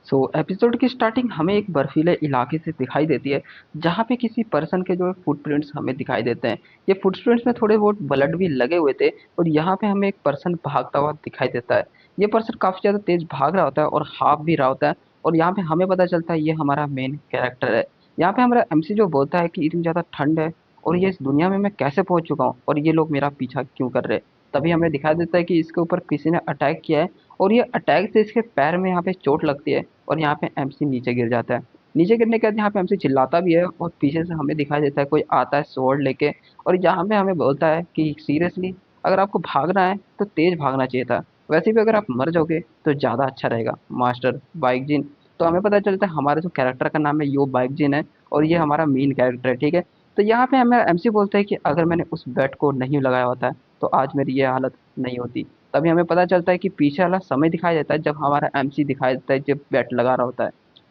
Episode की starting हमें एक बर्फीले इलाके से दिखाई देती है, जहाँ पे किसी पर्सन के जो फुटप्रिंट्स हमें दिखाई देते हैं। ये फुटप्रिंट्स में थोड़े बहुत ब्लड भी लगे हुए थे और यहाँ पे हमें एक पर्सन भागता हुआ दिखाई देता है। ये पर्सन काफी ज्यादा तेज भाग रहा होता है और हाफ भी रहा होता है। और यहाँ पे हमें पता चलता है ये हमारा मेन कैरेक्टर है। यहाँ पे हमारा एमसी जो बोलता है कि इतनी ज्यादा ठंड है और ये इस दुनिया में मैं कैसे पहुंच चुका हूँ और ये लोग मेरा पीछा क्यों कर रहे हैं। तभी हमें दिखाई देता है कि इसके ऊपर किसी ने अटैक किया है और ये अटैक से इसके पैर में यहाँ पे चोट लगती है और यहाँ पे एमसी नीचे गिर जाता है। नीचे गिरने के बाद यहाँ पे एमसी चिल्लाता भी है और पीछे से हमें दिखाई देता है कोई आता है स्वॉर्ड लेके। और यहाँ पे हमें बोलता है कि सीरियसली अगर आपको भागना है तो तेज भागना चाहिए था, वैसे भी अगर आप मर जाओगे तो ज़्यादा अच्छा रहेगा मास्टर बाइक जिन। तो हमें पता चलता है हमारे जो कैरेक्टर का नाम है यो बाइक जिन है और ये हमारा मेन कैरेक्टर है, ठीक है। तो यहाँ पे हमें एमसी बोलता है कि अगर मैंने उस बेट को नहीं लगाया होता है तो आज मेरी ये हालत नहीं होती। तभी हमें पता चलता है कि पीछे वाला समय दिखाई देता है जब हमारा एमसी दिखाई देता है जब बैट लगा रहा होता है।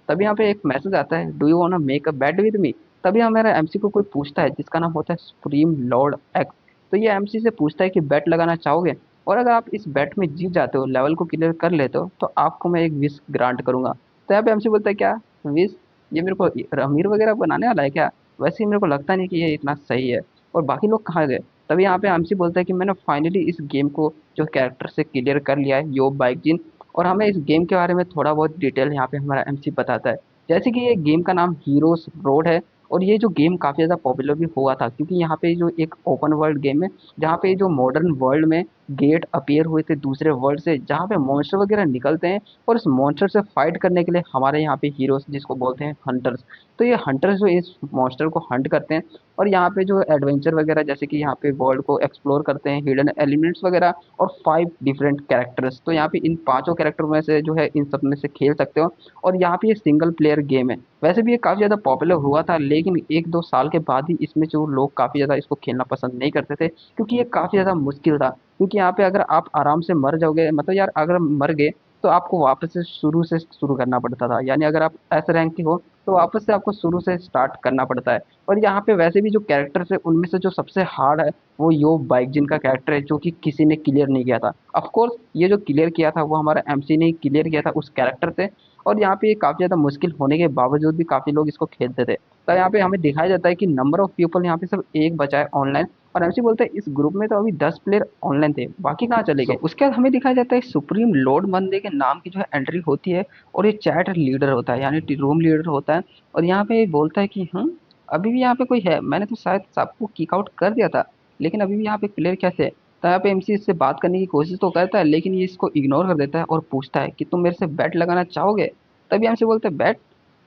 तभी यहाँ पे एक मैसेज आता है, do you want make a bat with me. तभी हमारा एमसी को कोई पूछता है जिसका नाम होता है सुप्रीम लॉर्ड एक्स। तो ये एमसी से पूछता है कि बैट लगाना चाहोगे, और अगर आप इस बैट में जीत जाते हो, लेवल को क्लियर कर लेते हो, तो आपको मैं एक विश ग्रांट करूंगा। तो यहाँ पे एमसी बोलता है क्या विश, ये मेरे को अमीर वगैरह बनाने वाला है क्या। वैसे ही मेरे को लगता नहीं कि ये इतना सही है। और बाकी लोग कहाँ गए। तभी यहाँ पे एमसी बोलता है कि मैंने फाइनली इस गेम को जो कैरेक्टर से क्लियर कर लिया है, यो बाइक जिन। और हमें इस गेम के बारे में थोड़ा बहुत डिटेल यहाँ पे हमारा एमसी बताता है। जैसे कि ये गेम का नाम हीरोज रोड है और ये जो गेम काफ़ी ज़्यादा पॉपुलर भी हुआ था क्योंकि यहाँ पे जो एक ओपन वर्ल्ड गेम है, जहाँ पे जो मॉडर्न वर्ल्ड में गेट अपीयर हुए थे दूसरे वर्ल्ड से, जहाँ पे मॉन्स्टर वगैरह निकलते हैं और इस मॉन्स्टर से फाइट करने के लिए हमारे यहाँ पे हीरोज जिसको बोलते हैं हंटर्स। तो ये हंटर्स जो इस मॉन्स्टर को हंट करते हैं और यहाँ पे जो एडवेंचर वगैरह जैसे कि यहाँ पे वर्ल्ड को एक्सप्लोर करते हैं, हिडन एलिमेंट्स वगैरह और 5 डिफरेंट कैरेक्टर्स। तो यहाँ पे इन पांचों कैरेक्टर में से जो है इन सब में से खेल सकते हो। और यहाँ पे ये सिंगल प्लेयर गेम है। वैसे भी ये काफ़ी ज़्यादा पॉपुलर हुआ था लेकिन 1-2 साल के बाद ही इसमें जो लोग काफ़ी ज़्यादा इसको खेलना पसंद नहीं करते थे क्योंकि ये काफ़ी ज़्यादा मुश्किल था। क्योंकि यहाँ पे अगर आप आराम से मर जाओगे, मतलब यार अगर मर गए तो आपको वापस से शुरू करना पड़ता था। यानी अगर आप एस रैंक के हो तो वापस से आपको शुरू से स्टार्ट करना पड़ता है। और यहाँ पे वैसे भी जो कैरेक्टर्स है उनमें से जो सबसे हार्ड है वो यो बाइक जिन का कैरेक्टर है, जो कि किसी ने क्लियर नहीं किया था। ऑफ कोर्स ये जो क्लियर किया था वो हमारा एमसी ने क्लियर किया था उस कैरेक्टर से। और यहाँ पे ये काफ़ी ज़्यादा मुश्किल होने के बावजूद भी काफ़ी लोग इसको खेलते थे। तो यहाँ पे हमें दिखाया जाता है कि नंबर ऑफ पीपल यहाँ पे सिर्फ एक बचा है ऑनलाइन। और एमसी बोलता है इस ग्रुप में तो अभी 10 प्लेयर ऑनलाइन थे, बाकी कहाँ चले गए। उसके बाद हमें दिखाया जाता है सुप्रीम लॉर्ड बंदे के नाम की जो है एंट्री होती है और ये चैट लीडर होता है यानी रूम लीडर होता है। और यहाँ पे बोलता है कि अभी भी यहाँ पे कोई है, मैंने तो शायद सबको किक आउट कर दिया था, लेकिन अभी भी यहाँ पे प्लेयर कैसे है। तो यहाँ पे एमसी इससे बात करने की कोशिश तो करता है लेकिन ये इसको इग्नोर कर देता है और पूछता है कि तुम मेरे से बैट लगाना चाहोगे। तभी एमसी बोलता है बैट,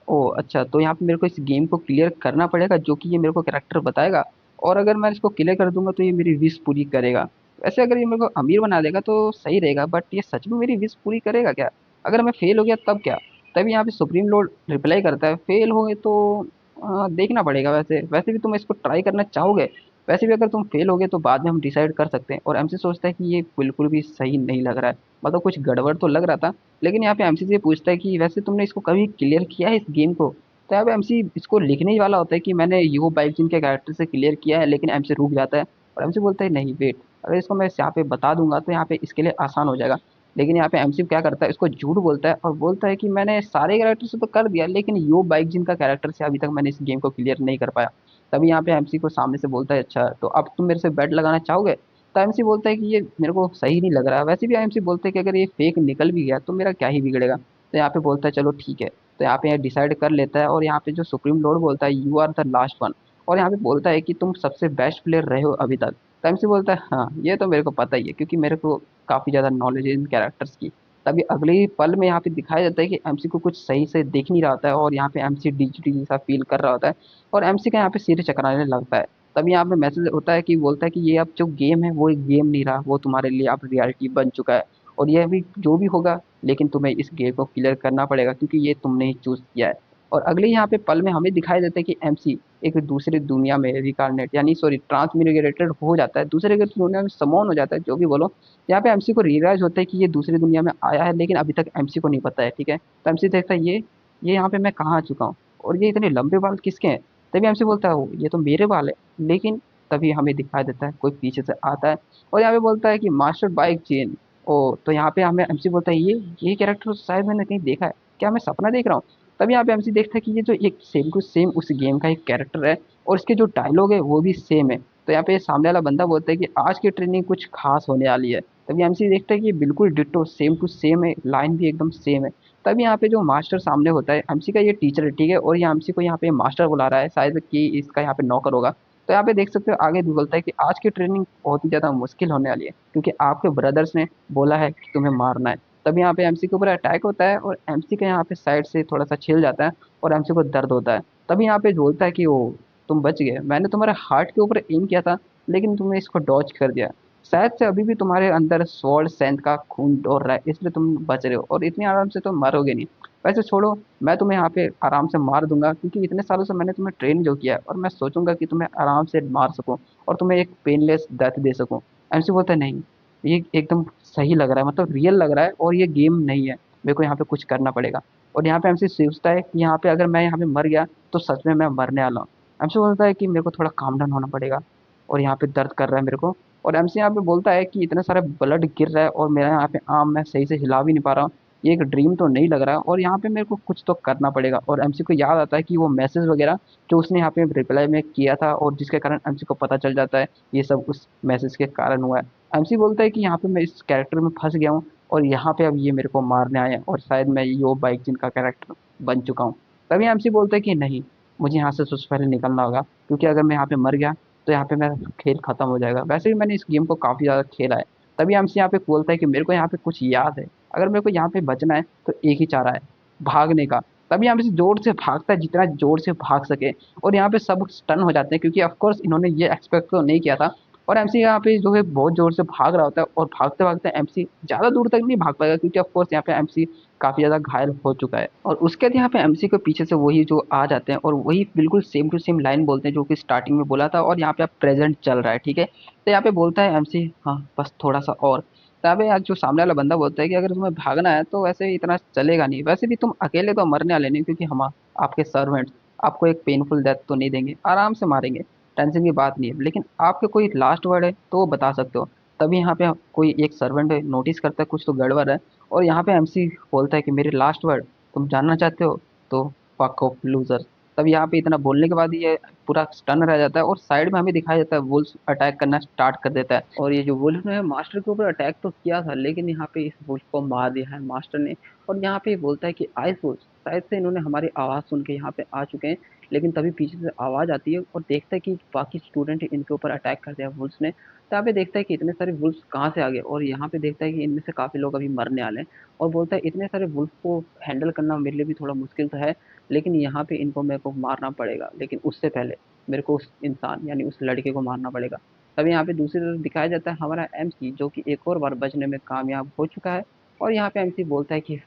ओह अच्छा, तो यहाँ पे मेरे को इस गेम को क्लियर करना पड़ेगा जो कि ये मेरे को कैरेक्टर बताएगा। और अगर मैं इसको क्लियर कर दूंगा तो ये मेरी विश पूरी करेगा। वैसे अगर ये मेरे को अमीर बना देगा तो सही रहेगा, बट ये सच में मेरी विश पूरी करेगा क्या। अगर मैं फेल हो गया तब क्या। तभी यहाँ पे सुप्रीम लॉर्ड रिप्लाई करता है फेल हो गए तो देखना पड़ेगा। वैसे वैसे भी तुम इसको ट्राई करना चाहोगे, वैसे भी अगर तुम फेल हो गए तो बाद में हम डिसाइड कर सकते हैं। और एमसी सोचता है कि ये बिल्कुल भी सही नहीं लग रहा है, मतलब कुछ गड़बड़ तो लग रहा था। लेकिन यहाँ पे एमसी से पूछता है कि वैसे तुमने इसको कभी क्लियर किया है इस गेम को। तो यहाँ पे एमसी इसको लिखने ही वाला होता है कि मैंने यो बाइक जिन के कैरेक्टर से क्लियर किया है, लेकिन एमसी रुक जाता है और एमसी बोलता है नहीं वेट, अगर इसको मैं यहाँ पे बता दूंगा तो यहाँ पे इसके लिए आसान हो जाएगा। लेकिन यहाँ पे एमसी क्या करता है, इसको झूठ बोलता है और बोलता है कि मैंने सारे कैरेक्टर से तो कर दिया लेकिन यो बाइक जिन का कैरेक्टर से अभी तक मैंने इस गेम को क्लियर नहीं कर पाया। तभी यहाँ पे एमसी को सामने से बोलता है अच्छा तो अब तुम मेरे से बेट लगाना चाहोगे। तो एमसी बोलता है कि ये मेरे को सही नहीं लग रहा। वैसे भी एमसी बोलते हैं कि अगर ये फेक निकल भी गया तो मेरा क्या ही बिगड़ेगा। तो यहाँ पे बोलता है चलो ठीक है। तो यहाँ पे डिसाइड कर लेता है और यहाँ पे जो सुप्रीम लॉर्ड बोलता है you are the last one. और यहाँ पे बोलता है कि तुम सबसे बेस्ट प्लेयर रहे हो अभी तक। तो एमसी बोलता है हाँ ये तो मेरे को पता ही है क्योंकि मेरे को काफ़ी ज़्यादा नॉलेज है इन कैरेक्टर्स की। तभी अगले ही पल में यहाँ पे दिखाया जाता है कि एमसी को कुछ सही से दिख नहीं रहा होता है और यहाँ पे एमसी डिजिटी जैसा फील कर रहा होता है और एमसी का यहाँ पे सिर चकराने लगता है। तभी यहाँ पे मैसेज होता है कि बोलता है कि ये अब जो गेम है वो एक गेम नहीं रहा, वो तुम्हारे लिए अब रियलिटी बन चुका है। और यह भी जो भी होगा, लेकिन तुम्हें इस गेम को क्लियर करना पड़ेगा क्योंकि ये तुमने ही चूज किया है। और अगले यहाँ पे पल में हमें दिखाई देता है कि एमसी एक दूसरी दुनिया में रिकारनेट यानी सॉरी ट्रांसमिग्रेटेड हो जाता है, दूसरे की दुनिया में समॉन हो जाता है जो भी बोलो। यहाँ पे एमसी को रियलाइज होता है कि ये दूसरी दुनिया में आया है लेकिन अभी तक एमसी को नहीं पता है, ठीक है। तो एमसी देखता है ये यहाँ पे मैं कहाँ आ चुका हूँ और ये इतने लंबे बाल किसके हैं। तभी एमसी बोलता है "ओ, ये तो मेरे बाल है"। लेकिन तभी हमें दिखाई देता है कोई पीछे से आता है और यहाँ पे बोलता है कि मास्टर बाइक चेन। ओ तो यहाँ पे हमें एमसी बोलता है ये कैरेक्टर शायद मैंने कहीं देखा है। क्या मैं सपना देख रहा हूँ? तब यहाँ पे एमसी देखता है कि ये जो एक सेम टू सेम उस गेम का एक कैरेक्टर है और इसके जो डायलॉग है वो भी सेम है। तो यहाँ पे सामने वाला बंदा बोलता है कि आज की ट्रेनिंग कुछ खास होने वाली है। तभी एमसी देखता है कि ये बिल्कुल डिट्टो सेम टू सेम है, लाइन भी एकदम सेम है। तभी यहाँ पे जो मास्टर सामने होता है, एमसी का ये टीचर है, ठीक है, और ये एमसी को यहाँ पे मास्टर बुला रहा है, शायद कि इसका यहाँ पे नौकर होगा। तो यहाँ पे देख सकते हो आगे भी बोलता है कि आज की ट्रेनिंग बहुत ही ज्यादा मुश्किल होने वाली है, क्योंकि आपके ब्रदर्स ने बोला है कि तुम्हें मारना है। तब यहाँ पे एमसी के ऊपर अटैक होता है और एमसी का यहाँ पे साइड से थोड़ा सा छिल जाता है और एमसी को दर्द होता है। तभी यहाँ पे बोलता है कि वो तुम बच गए, मैंने तुम्हारे हार्ट के ऊपर एम किया था लेकिन तुमने इसको डॉज कर दिया। शायद से अभी भी तुम्हारे अंदर स्वॉर्ड सेंथ का खून दौड़ रहा है, इसलिए तुम बच रहे हो और इतनी आराम से तुम मरोगे नहीं। वैसे छोड़ो, मैं तुम्हें यहाँ पे आराम से मार दूंगा, क्योंकि इतने सालों से मैंने तुम्हें ट्रेन जो किया है और मैं सोचूंगा कि तुम्हें आराम से मार सकूं और तुम्हें एक पेनलेस डेथ दे सकूं। एमसी बोलता है नहीं, ये एकदम सही लग रहा है, मतलब रियल लग रहा है और ये गेम नहीं है, मेरे को यहाँ पे कुछ करना पड़ेगा। और यहाँ पे एमसी सोचता है कि यहाँ पे अगर मैं यहाँ पे मर गया तो सच में मैं मरने वाला हूँ। एमसी बोलता है कि मेरे को थोड़ा काम डाउन होना पड़ेगा और यहाँ पे दर्द कर रहा है मेरे को। और एमसी यहाँ पे बोलता है कि इतने सारे ब्लड गिर रहा है और मेरा यहाँ पे आर्म मैं सही से हिला भी नहीं पा रहा हूँ, ये एक ड्रीम तो नहीं लग रहा है और यहाँ पे मेरे को कुछ तो करना पड़ेगा। और एमसी को याद आता है कि वो मैसेज वगैरह जो उसने यहाँ पे रिप्लाई में किया था और जिसके कारण एमसी को पता चल जाता है ये सब उस मैसेज के कारण हुआ है। एमसी बोलता है कि यहाँ पे मैं इस कैरेक्टर में फंस गया हूँ और यहाँ पे अब ये मेरे को मारने आए हैं और शायद मैं यो बाइक जिन का कैरेक्टर बन चुका हूँ। तभी एमसी बोलता है कि नहीं, मुझे यहाँ से सबसे पहले निकलना होगा, क्योंकि अगर मैं यहाँ पे मर गया तो यहाँ पे मेरा खेल खत्म हो जाएगा। वैसे भी मैंने इस गेम को काफी ज्यादा खेला है। तभी एमसी यहाँ पे बोलता है कि मेरे को यहाँ पे कुछ याद है, अगर मेरे को यहाँ पे बचना है तो एक ही चारा है, भागने का। तभी यहाँ पे जोर से भागता है जितना जोर से भाग सके और यहाँ पे सब स्टन हो जाते हैं, क्योंकि ऑफ कोर्स इन्होंने ये एक्सपेक्ट तो नहीं किया था। और एमसी यहाँ पे जो है बहुत जोर से भाग रहा होता है और भागते भागते एमसी ज्यादा दूर तक नहीं भाग पाएगा, क्योंकि ऑफ कोर्स यहाँ पे एमसी काफी ज्यादा घायल हो चुका है। और उसके बाद यहाँ पे एमसी के पीछे से वही जो आ जाते हैं और वही बिल्कुल सेम टू सेम लाइन बोलते हैं जो कि स्टार्टिंग में बोला था, और यहाँ पे अब प्रेजेंट चल रहा है, ठीक है। तो यहाँ पे बोलता है एमसी, हाँ बस थोड़ा सा और। तब यार जो सामने वाला बंदा बोलता है कि अगर तुम्हें भागना है तो वैसे इतना चलेगा नहीं, वैसे भी तुम अकेले तो मरने वाले नहीं, क्योंकि हम आपके सर्वेंट्स आपको एक पेनफुल डेथ तो नहीं देंगे, आराम से मारेंगे, टेंशन की बात नहीं है, लेकिन आपके कोई लास्ट वर्ड है तो वो बता सकते हो। तभी यहाँ पे कोई एक सर्वेंट नोटिस करता है कुछ तो गड़बड़ है और यहाँ पे एमसी बोलता है कि मेरे लास्ट वर्ड तुम जानना चाहते हो तो फक ऑफ लूजर। तब यहाँ पे इतना बोलने के बाद ये पूरा स्टन रह जाता है और साइड में हमें दिखाया जाता है वुल्फ अटैक करना स्टार्ट कर देता है। और ये जो वुल्फ ने मास्टर के ऊपर अटैक तो किया था, लेकिन यहाँ पे इस वुल्फ को मार दिया है मास्टर ने। और यहाँ पे बोलता है कि आइस वुल्फ, शायद से इन्होंने हमारी आवाज़ सुन के यहाँ पे आ चुके हैं। लेकिन तभी पीछे से आवाज़ आती है और देखता है कि बाकी स्टूडेंट इनके ऊपर अटैक कर दिया वुल्फ ने। तो यहाँ पे देखता है कि इतने सारे वुल्फ कहाँ से आ गए और यहाँ पे देखता है कि इनमें से काफ़ी लोग अभी मरने वाले हैं। और बोलता है इतने सारे वुल्फ को हैंडल करना मेरे लिए भी थोड़ा मुश्किल तो है, लेकिन यहाँ पे इनको मेरे को मारना पड़ेगा, लेकिन उससे पहले मेरे को उस इंसान यानी उस लड़के को मारना पड़ेगा। तभी यहाँ पे दूसरी तरफ दिखाया जाता है हमारा एमसी, जो कि एक और बार बचने में कामयाब हो चुका है। और यहाँ पे एमसी बोलता है कि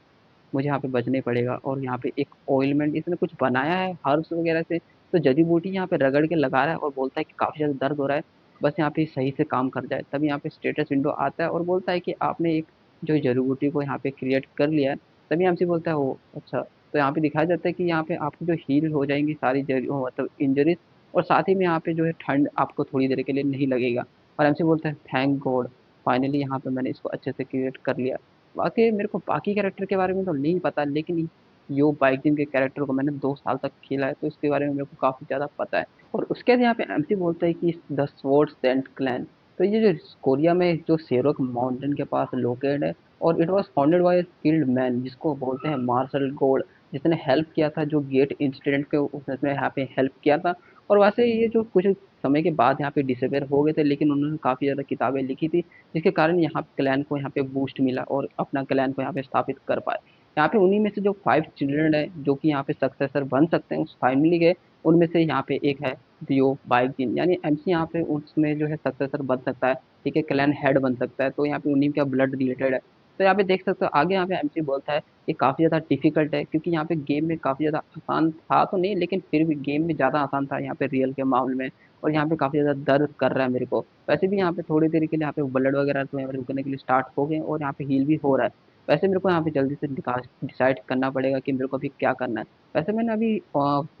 मुझे यहाँ पे बचना ही पड़ेगा और यहाँ पे एक ऑइलमेंट इसने कुछ बनाया है हर्ब्स वगैरह से, तो जड़ी बूटी यहाँ पे रगड़ के लगा रहा है और बोलता है कि काफ़ी ज़्यादा दर्द हो रहा है, बस यहाँ पे सही से काम कर जाए। तभी यहाँ पे स्टेटस विंडो आता है और बोलता है कि आपने एक जो जड़ी बूटी को यहाँ पे क्रिएट कर लिया है। तभी एमसी बोलता है ओ अच्छा। तो यहाँ पे दिखाया जाता है कि यहाँ पे आपकी जो हील हो जाएंगी सारी मतलब इंजरीज, और साथ ही में यहाँ पे जो है ठंड आपको थोड़ी देर के लिए नहीं लगेगा। और एमसी बोलता है थैंक गॉड, फाइनली यहाँ पे मैंने इसको अच्छे से क्रिएट कर लिया। वाक़ई मेरे को बाकी कैरेक्टर के बारे में तो नहीं पता, लेकिन यो बाइकिंग के कैरेक्टर को मैंने 2 साल तक खेला है, तो इसके बारे में मेरे को काफ़ी ज़्यादा पता है। और उसके बाद यहाँ पे एमसी बोलता है कि द स्वॉर्ड सेंट क्लैन, तो ये जो कोरिया में जो सेरोक माउंटेन के पास लोकेटेड है, और it was founded by a skilled man जिसको बोलते हैं मार्शल गोल्ड, जिसने हेल्प किया था जो गेट इंसिडेंट के उसने यहाँ पे हेल्प किया था। और वैसे ये जो कुछ समय के बाद यहाँ पे डिसअपियर हो गए थे, लेकिन उन्होंने काफ़ी ज़्यादा किताबें लिखी थी, जिसके कारण यहाँ क्लैन को यहाँ पे बूस्ट मिला और अपना क्लैन को यहाँ पे स्थापित कर पाए। यहाँ पे उन्हीं में से जो 5 चिल्ड्रन है जो कि यहाँ पे सक्सेसर बन सकते हैं उस फैमिली के, उनमें से यहाँ पे एक है दियो बाइकिन, यानी एमसी यहाँ पे उसमें जो है सक्सेसर बन सकता है, ठीक है, क्लैन हेड बन सकता है, तो यहाँ पे उन्हीं का ब्लड रिलेटेड है। तो यहाँ पे देख सकते हो आगे यहाँ पे एमसी बोलता है ये काफ़ी ज़्यादा डिफिकल्ट है, क्योंकि यहाँ पे गेम में काफ़ी ज़्यादा आसान था तो नहीं, लेकिन फिर भी गेम में ज़्यादा आसान था यहाँ पे रियल के मामले में। और यहाँ पे काफ़ी ज़्यादा दर्द कर रहा है मेरे को। वैसे भी यहाँ पे थोड़ी देर के लिए यहाँ पे ब्लड वगैरह तो यहाँ पे रुकने के लिए स्टार्ट हो गए और यहाँ पे हील भी हो रहा है। वैसे मेरे को यहाँ पे जल्दी से डिसाइड करना पड़ेगा कि मेरे को अभी क्या करना है। वैसे मैंने अभी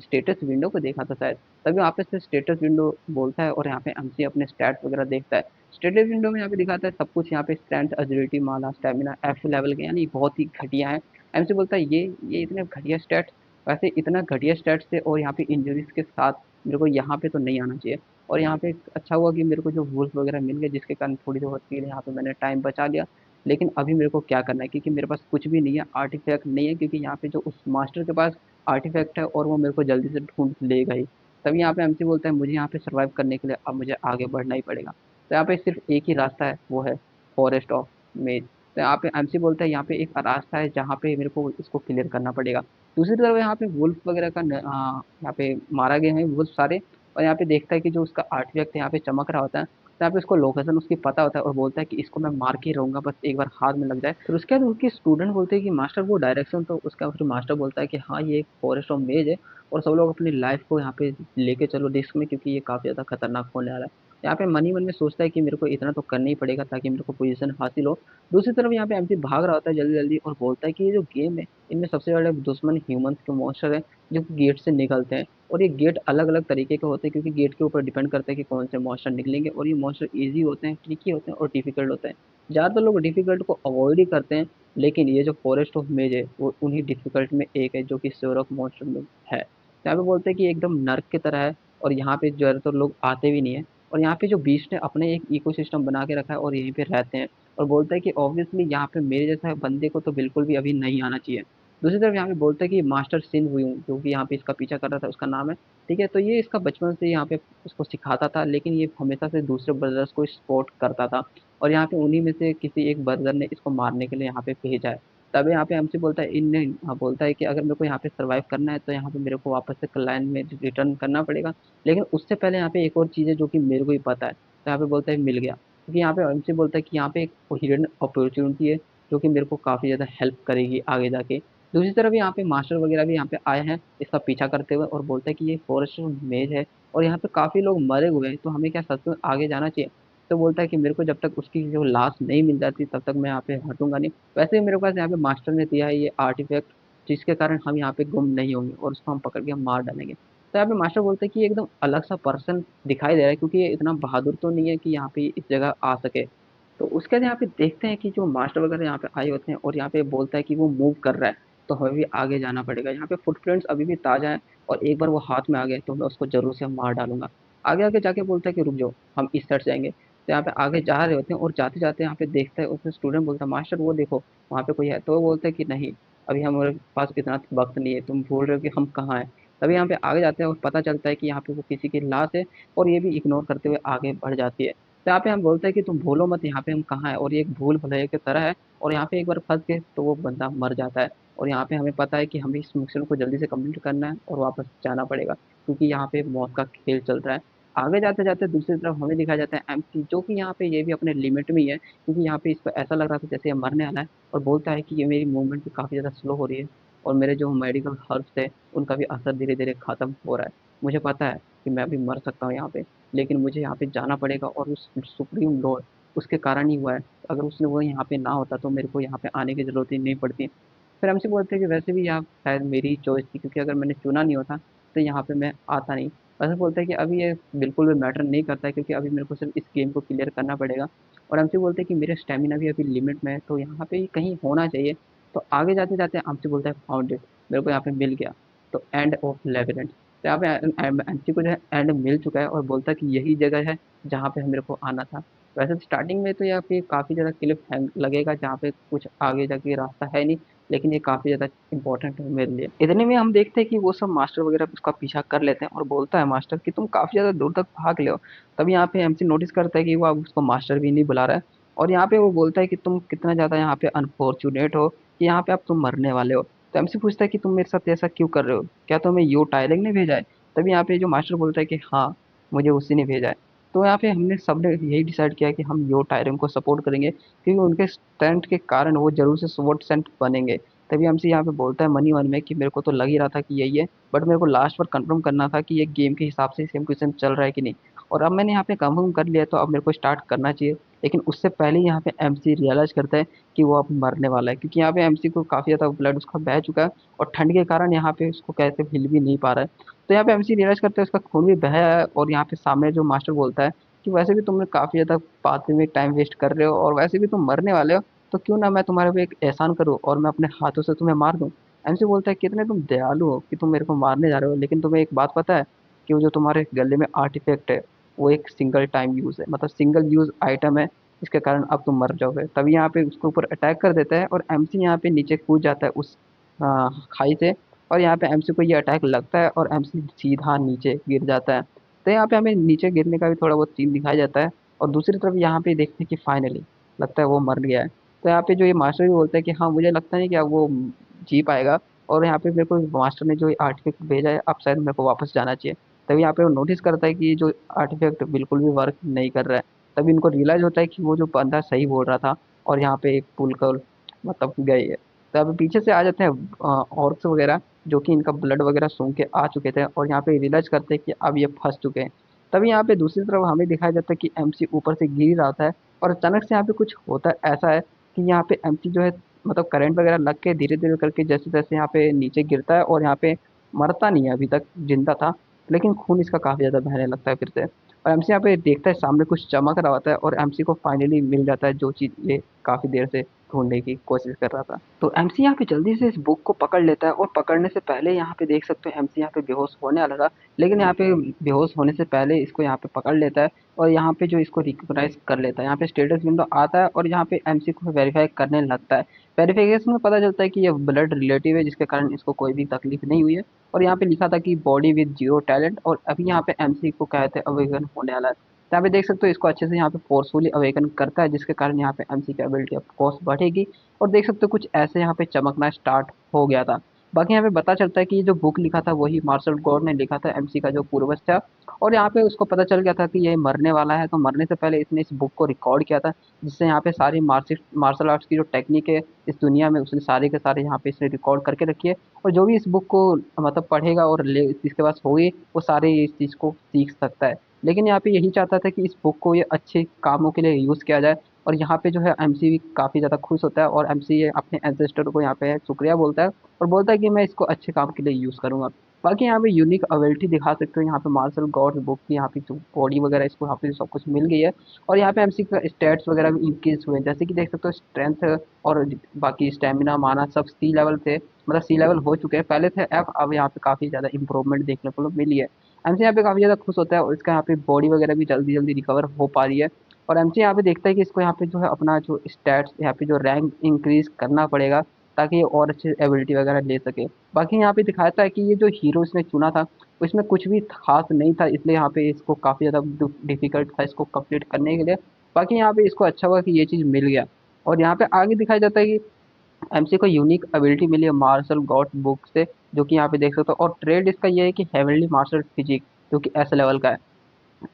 स्टेटस विंडो को देखा था शायद, तभी वहाँ पे से स्टेटस विंडो बोलता है और यहाँ पे एमसी अपने स्टैट्स वगैरह देखता है। स्टेटस विंडो में यहाँ पे दिखाता है सब कुछ, यहाँ पे स्ट्रेंथ, एजिलिटी, माना, स्टेमिना एफ लेवल के, यानी बहुत ही घटिया है। एमसी बोलता है ये इतने घटिया स्टैट्स, वैसे इतना घटिया स्टैट्स थे और यहाँ पे इंजरीज के साथ मेरे को यहाँ पे तो नहीं आना चाहिए। और यहाँ पे अच्छा हुआ कि मेरे को जो वुल्फ वगैरह मिल गए, जिसके कारण थोड़ी बहुत के लिए यहाँ पे मैंने टाइम बचा लिया। लेकिन अभी मेरे को क्या करना है, क्योंकि मेरे पास कुछ भी नहीं है, आर्टिफैक्ट नहीं है, क्योंकि यहाँ पे जो उस मास्टर के पास आर्टिफैक्ट है और वो मेरे को जल्दी से ढूंढ लेगा ही। तभी यहाँ पे एमसी बोलता है मुझे यहाँ पे सर्वाइव करने के लिए अब मुझे आगे बढ़ना ही पड़ेगा। तो यहाँ पे सिर्फ एक ही रास्ता है, वो है फॉरेस्ट ऑफ मेज। तो यहाँ पे एमसी बोलता है यहाँ पे एक रास्ता है जहाँ पे मेरे को इसको क्लियर करना पड़ेगा। दूसरी तरफ यहाँ पे वुल्फ वगैरह का यहाँ पे मारा गए हैं वुल्फ सारे। और यहाँ पे देखता है कि जो उसका आर्टिफैक्ट यहाँ पे चमक रहा होता है, तो यहाँ पे उसको लोकेशन उसकी पता होता है और बोलता है कि इसको मैं मार के रहूंगा, बस एक बार हाथ में लग जाए। फिर उसके बाद उसके स्टूडेंट बोलते हैं कि मास्टर वो डायरेक्शन, तो उसका फिर मास्टर बोलता है कि हाँ ये एक फॉरेस्ट ऑफ मेज है और सब लोग अपनी लाइफ को यहाँ पे लेके चलो रिस्क में, क्योंकि ये काफ़ी ज़्यादा खतरनाक होने वाला है। यहाँ पे मन ही मन में सोचता है कि मेरे को इतना तो करना ही पड़ेगा ताकि मेरे को पोजीशन हासिल हो। दूसरी तरफ यहाँ पे एमसी भाग रहा होता है जल्दी जल्दी और बोलता है कि ये जो गेम है, इनमें सबसे बड़े दुश्मन ह्यूमंस के मॉन्स्टर हैं, जो कि गेट से निकलते हैं। और ये गेट अलग अलग तरीके के होते हैं, क्योंकि गेट के ऊपर डिपेंड करता है कि कौन से मॉन्स्टर निकलेंगे। और ये मॉन्स्टर ईजी होते हैं, ट्रिकी होते हैं और डिफिकल्ट होते हैं। ज़्यादातर लोग डिफिकल्ट को अवॉइड ही करते हैं, लेकिन ये जो फॉरेस्ट ऑफ मेज है वो उन्हीं डिफिकल्ट में एक है, जो कि स्योरक मॉन्स्टर में है। यहाँ पे बोलते हैं कि एकदम नर्क की तरह है और यहाँ पे ज़्यादातर लोग आते भी नहीं है। और यहाँ पे जो बीस्ट ने अपने एक इकोसिस्टम बना के रखा है और यहीं पे रहते हैं। और बोलता है कि ऑब्वियसली यहाँ पे मेरे जैसा बंदे को तो बिल्कुल भी अभी नहीं आना चाहिए। दूसरी तरफ यहाँ पे बोलता है कि मास्टर सिन हुई हूँ, जो कि यहाँ पे इसका पीछा कर रहा था, उसका नाम है। ठीक है, तो ये इसका बचपन से यहाँ पे उसको सिखाता था, लेकिन ये हमेशा से दूसरे ब्रदर्स को सपोर्ट करता था। और यहाँ पे उन्हीं में से किसी एक ब्रदर ने इसको मारने के लिए यहाँ पे भेजा है। तब यहाँ पे हमसे बोलता है इन हाँ, बोलता है कि अगर मेरे को यहाँ पे सर्वाइव करना है तो यहाँ पे मेरे को वापस से क्लाइन में रिटर्न करना पड़ेगा। लेकिन उससे पहले यहाँ पे एक और चीज़ है जो कि मेरे को ही पता है। तो यहाँ पे बोलता है मिल गया, क्योंकि यहाँ पे हमसे बोलता है कि यहाँ पे एक हिडन अपॉर्चुनिटी है, जो कि मेरे को काफ़ी ज़्यादा हेल्प करेगी आगे जाके। दूसरी तरफ यहाँ पे मास्टर वगैरह भी यहाँ पे आए हैं इसका पीछा करते हुए और बोलते हैं कि ये फॉरेस्ट मेज है और यहाँ पे काफ़ी लोग मरे हुए हैं, तो हमें क्या सच में आगे जाना चाहिए। तो बोलता है कि मेरे को जब तक उसकी जो लाश नहीं मिल जाती तब तक मैं यहाँ पे हटूंगा नहीं। वैसे ही मेरे पास यहाँ पे मास्टर ने दिया है ये आर्टिफैक्ट, जिसके कारण हम यहाँ पे गुम नहीं होंगे और उसको हम पकड़ के मार डालेंगे। तो यहाँ पे मास्टर बोलते हैं कि ये एकदम अलग सा पर्सन दिखाई दे रहा है, क्योंकि ये इतना बहादुर तो नहीं है कि यहाँ पे इस जगह आ सके। तो उसके बाद यहाँ पे देखते हैं कि जो मास्टर वगैरह यहाँ पे आए होते हैं और यहाँ पे बोलता है कि वो मूव कर रहा है, तो हमें भी आगे जाना पड़ेगा। यहाँ पे फुटप्रिंट्स अभी भी ताज़ा है और एक बार वो हाथ में आ गए तो मैं उसको ज़रूर से मार डालूँगा। आगे आगे जाके बोलता है कि रुक जाओ, हम इस साइड से जाएँगे। तो यहाँ पे आगे जा रहे होते हैं और जाते-जाते यहाँ पे देखता है, उसमें स्टूडेंट बोलता है मास्टर वो देखो, वहाँ पे कोई है। तो वो बोलता है कि नहीं, अभी हमारे पास इतना वक़्त नहीं है, तुम भूल रहे हो कि हम कहाँ हैं। तभी यहाँ पे आगे जाते हैं और पता चलता है कि यहाँ पे वो किसी की लाश है और ये भी इग्नोर करते हुए आगे बढ़ जाती है। तो यहाँ पे हम बोलते हैं कि तुम भूलो मत यहाँ पे हम कहाँ हैं, और ये एक भूल भुलैया की तरह है। और यहाँ पे एक बार फँस गए तो वो बंदा मर जाता है। और यहाँ पे हमें पता है कि हमें इस मिशन को जल्दी से कंप्लीट करना है और वापस जाना पड़ेगा, क्योंकि यहाँ पे मौत का खेल चल रहा है। आगे जाते-जाते दूसरी तरफ हमें दिखाया जाता है एम्प्टी, जो कि यहाँ पे ये भी अपने लिमिट में ही है, क्योंकि यहाँ पे इसको ऐसा लग रहा था जैसे ये मरने वाला है। और बोलता है कि ये मेरी मूवमेंट भी काफ़ी ज़्यादा स्लो हो रही है और मेरे जो मेडिकल हर्ब्स थे उनका भी असर धीरे-धीरे खत्म हो रहा है। मुझे पता है कि मैं अभी मर सकता हूँ यहाँ पे, लेकिन मुझे यहाँ पे जाना पड़ेगा और उस सुप्रीम लॉर्ड उसके कारण ही हुआ है। अगर उसने वो यहाँ पे ना होता तो मेरे को यहाँ पे आने की ज़रूरत ही नहीं पड़ती। फिर हमसे बोलते हैं कि वैसे भी यहाँ शायद मेरी ही चॉइस थी, क्योंकि अगर मैंने चुना नहीं होता तो यहाँ पे मैं आता नहीं। वैसे बोलते हैं कि अभी ये बिल्कुल भी मैटर नहीं करता है, क्योंकि अभी मेरे को सिर्फ इस गेम को क्लियर करना पड़ेगा। और हमसे बोलते हैं कि मेरा स्टेमिना भी अभी लिमिट में है, तो यहाँ पे ही कहीं होना चाहिए। तो आगे जाते-जाते हमसे बोलता है फाउंड इट, मेरे को यहाँ पे मिल गया। तो एंड ऑफ लेबिरिंथ, तो यहाँ पे एमसी को जो है एंड मिल चुका है और बोलता है कि यही जगह है जहाँ पे मेरे को आना था। वैसे तो स्टार्टिंग में तो यहाँ पे काफ़ी ज़्यादा क्लिफ हैंग लगेगा, जहाँ पे कुछ आगे जाके रास्ता है नहीं, लेकिन ये काफ़ी ज़्यादा इम्पोर्टेंट है मेरे लिए। इतने में हम देखते हैं कि वो सब मास्टर वगैरह उसका पीछा कर लेते हैं और बोलता है मास्टर कि तुम काफ़ी ज़्यादा दूर तक भाग ले हो। तभी यहाँ पे एमसी नोटिस करता है कि वो अब उसको मास्टर भी नहीं बुला रहा है। और यहाँ पे वो बोलता है कि तुम कितना ज़्यादा यहाँ पे अनफॉर्चुनेट हो कि यहाँ पे अब तुम मरने वाले हो। तो एमसी पूछता है कि तुम मेरे साथ ऐसा क्यों कर रहे हो? क्या तुम्हें यो टायलिंग ने भेजा है? तभी यहाँ पे जो मास्टर बोलता है कि हाँ, मुझे उसी ने भेजा है। तो यहाँ पे हमने सबने यही डिसाइड किया कि हम यो टायरम को सपोर्ट करेंगे, क्योंकि उनके स्टैंड के कारण वो ज़रूर से स्वॉर्ड सेंट बनेंगे। तभी हमसे यहाँ पे बोलता है मन ही मन में कि मेरे को तो लग ही रहा था कि यही है, बट मेरे को लास्ट पर कंफर्म करना था कि ये गेम के हिसाब से सेम क्वेश्चन चल रहा है कि नहीं। और अब मैंने यहाँ पे कंफर्म कर लिया, तो अब मेरे को स्टार्ट करना चाहिए। लेकिन उससे पहले यहाँ पे एमसी रियलाइज़ करता है कि वो अब मरने वाला है, क्योंकि यहाँ पे एमसी को काफ़ी ज़्यादा ब्लड उसका बह चुका है और ठंड के कारण यहाँ पे उसको कैसे हिल भी नहीं पा रहा है। तो यहाँ पे एमसी रियलाइज़ करते हैं उसका खून भी बहा है। और यहाँ पे सामने जो मास्टर बोलता है कि वैसे भी तुम काफ़ी ज़्यादा पाते में टाइम वेस्ट कर रहे हो और वैसे भी तुम मरने वाले हो, तो क्यों ना मैं तुम्हारे पे एक एहसान करूँ और मैं अपने हाथों से तुम्हें मार दूँ। एमसी बोलता है कितने तुम दयालु हो कि तुम मेरे को मारने जा रहे हो, लेकिन तुम्हें एक बात पता है कि वो जो तुम्हारे गले में आर्टिफैक्ट है वो एक सिंगल टाइम यूज है, मतलब सिंगल यूज आइटम है, इसके कारण अब तुम मर जाओगे। तभी यहाँ पे उसके ऊपर अटैक कर देता है और एमसी यहाँ पे नीचे कूद जाता है उस खाई से। और यहाँ पे एमसी को ये अटैक लगता है और एमसी सीधा नीचे गिर जाता है। तो यहाँ पे हमें नीचे गिरने का भी थोड़ा बहुत सीन दिखाया जाता है। और दूसरी तरफ यहाँ पे देखते हैं कि फाइनली लगता है वो मर गया है। तो यहाँ पे जो ये मास्टर भी बोलता है कि हाँ मुझे लगता नहीं कि अब वो जी पाएगा, और यहाँ पे मेरे को मास्टर ने जो आर्टिफैक्ट भेजा है अब शायद मेरे को वापस जाना चाहिए। तभी यहाँ पे वो नोटिस करता है कि ये जो आर्टिफैक्ट बिल्कुल भी वर्क नहीं कर रहा है। तभी इनको रियलाइज होता है कि वो जो बंदा सही बोल रहा था और यहाँ पे एक पुल का मतलब गई है। तो अभी पीछे से आ जाते हैं ऑर्क्स वगैरह, जो कि इनका ब्लड वगैरह सूंघ के आ चुके थे और यहाँ पे रियलाइज करते हैं कि अब ये फंस चुके हैं। तभी यहाँ पे दूसरी तरफ हमें दिखाया जाता है कि एमसी ऊपर से गिर रहा था और अचानक से यहाँ पे कुछ होता है ऐसा है कि यहाँ पे एमसी जो है मतलब करंट वगैरह लग के धीरे धीरे करके जैसे जैसे यहाँ पे नीचे गिरता है और यहाँ पे मरता नहीं है, अभी तक जिंदा था लेकिन खून इसका काफी ज्यादा बहने लगता है फिर से। और एमसी यहाँ पे देखता है सामने कुछ चमक रहा होता है और एमसी को फाइनली मिल जाता है जो चीज ये काफी देर से ढूंढने की कोशिश कर रहा था। तो एमसी यहाँ पे जल्दी से इस बुक को पकड़ लेता है और पकड़ने से पहले यहाँ पे देख सकते हो एमसी यहाँ पे बेहोश होने वाला था, लेकिन यहाँ पे बेहोश होने से पहले इसको यहाँ पे पकड़ लेता है और यहाँ पे जो इसको रिकॉग्नाइज कर लेता है। यहाँ पे स्टेटस विंडो आता है और यहाँ पे एमसी को वेरीफाई करने लगता है। वेरिफिकेशन में पता चलता है कि ये ब्लड रिलेटिव है जिसके कारण इसको कोई भी तकलीफ नहीं हुई है। और यहाँ पे लिखा था कि बॉडी विद जीरो टैलेंट, और अभी यहाँ पे एमसी को कहते हैं अवेकन होने वाला है। तो यहाँ पे देख सकते हो इसको अच्छे से यहाँ पे फोर्सफुली अवेकन करता है जिसके कारण यहाँ पे एमसी की एबिलिटी ऑफ कोर्स बढ़ेगी। और देख सकते हो कुछ ऐसे यहाँ पे चमकना स्टार्ट हो गया था। बाकी यहाँ पे पता चलता है कि ये जो बुक लिखा था वही मार्शल गॉड ने लिखा था, एमसी का जो पूर्वज था। और यहाँ पे उसको पता चल गया था कि ये मरने वाला है, तो मरने से पहले इसने इस बुक को रिकॉर्ड किया था, जिससे यहाँ पे सारी मार्शल आर्ट्स की जो टेक्निक है इस दुनिया में उसने सारे के सारे यहाँ पे इसने रिकॉर्ड करके रखी है। और जो भी इस बुक को मतलब पढ़ेगा और ले जिसके पास होगी वो सारे इस चीज़ को सीख सकता है। लेकिन यहाँ पे यही चाहता था कि इस बुक को ये अच्छे कामों के लिए यूज़ किया जाए। और यहाँ पे जो है एमसी भी काफ़ी ज़्यादा खुश होता है और एमसी ये अपने एंसेस्टर को यहाँ पे शुक्रिया बोलता है और बोलता है कि मैं इसको अच्छे काम के लिए यूज़ करूँगा। बाकी यहाँ पे यूनिक एबिलिटी दिखा सकते हो, यहाँ पे मार्शल गॉड बुक की यहाँ पे जो बॉडी वगैरह इसको यहाँ पे सब कुछ मिल गई है। और यहाँ पे एमसी का स्टैट्स वगैरह भी इंक्रीज हुए हैं, जैसे कि देख सकते हो स्ट्रेंथ और बाकी स्टेमिना माना सब सी लेवल थे, मतलब सी लेवल हो चुके हैं, पहले थे एफ, अब यहाँ पे काफ़ी ज़्यादा इंप्रूवमेंट देखने को मिली है। एमसी यहाँ पे काफ़ी ज़्यादा खुश होता है और इसका यहाँ पे बॉडी वगैरह भी जल्दी जल्दी रिकवर हो पा रही है। और एमसी यहाँ पे देखता है कि इसको यहाँ पे जो है अपना जो स्टैट्स यहाँ पे जो रैंक इंक्रीज करना पड़ेगा ताकि ये और अच्छे एबिलिटी वगैरह ले सके। बाकी यहाँ पे दिखाता है कि ये जो हीरो इसने चुना था उसमें कुछ भी खास नहीं था, इसलिए यहाँ पे इसको काफ़ी ज़्यादा डिफिकल्ट था इसको कंप्लीट करने के लिए। बाकी यहाँ पे इसको अच्छा हुआ कि ये चीज़ मिल गया। और यहाँ पे आगे दिखाया जाता है कि एमसी को यूनिक एबिलिटी मिली है मार्शल गॉड बुक से, जो कि यहाँ पे देख सकते हो। और ट्रेड इसका ये है कि हेवनली मार्शल फिजिक, जो कि एस लेवल का है।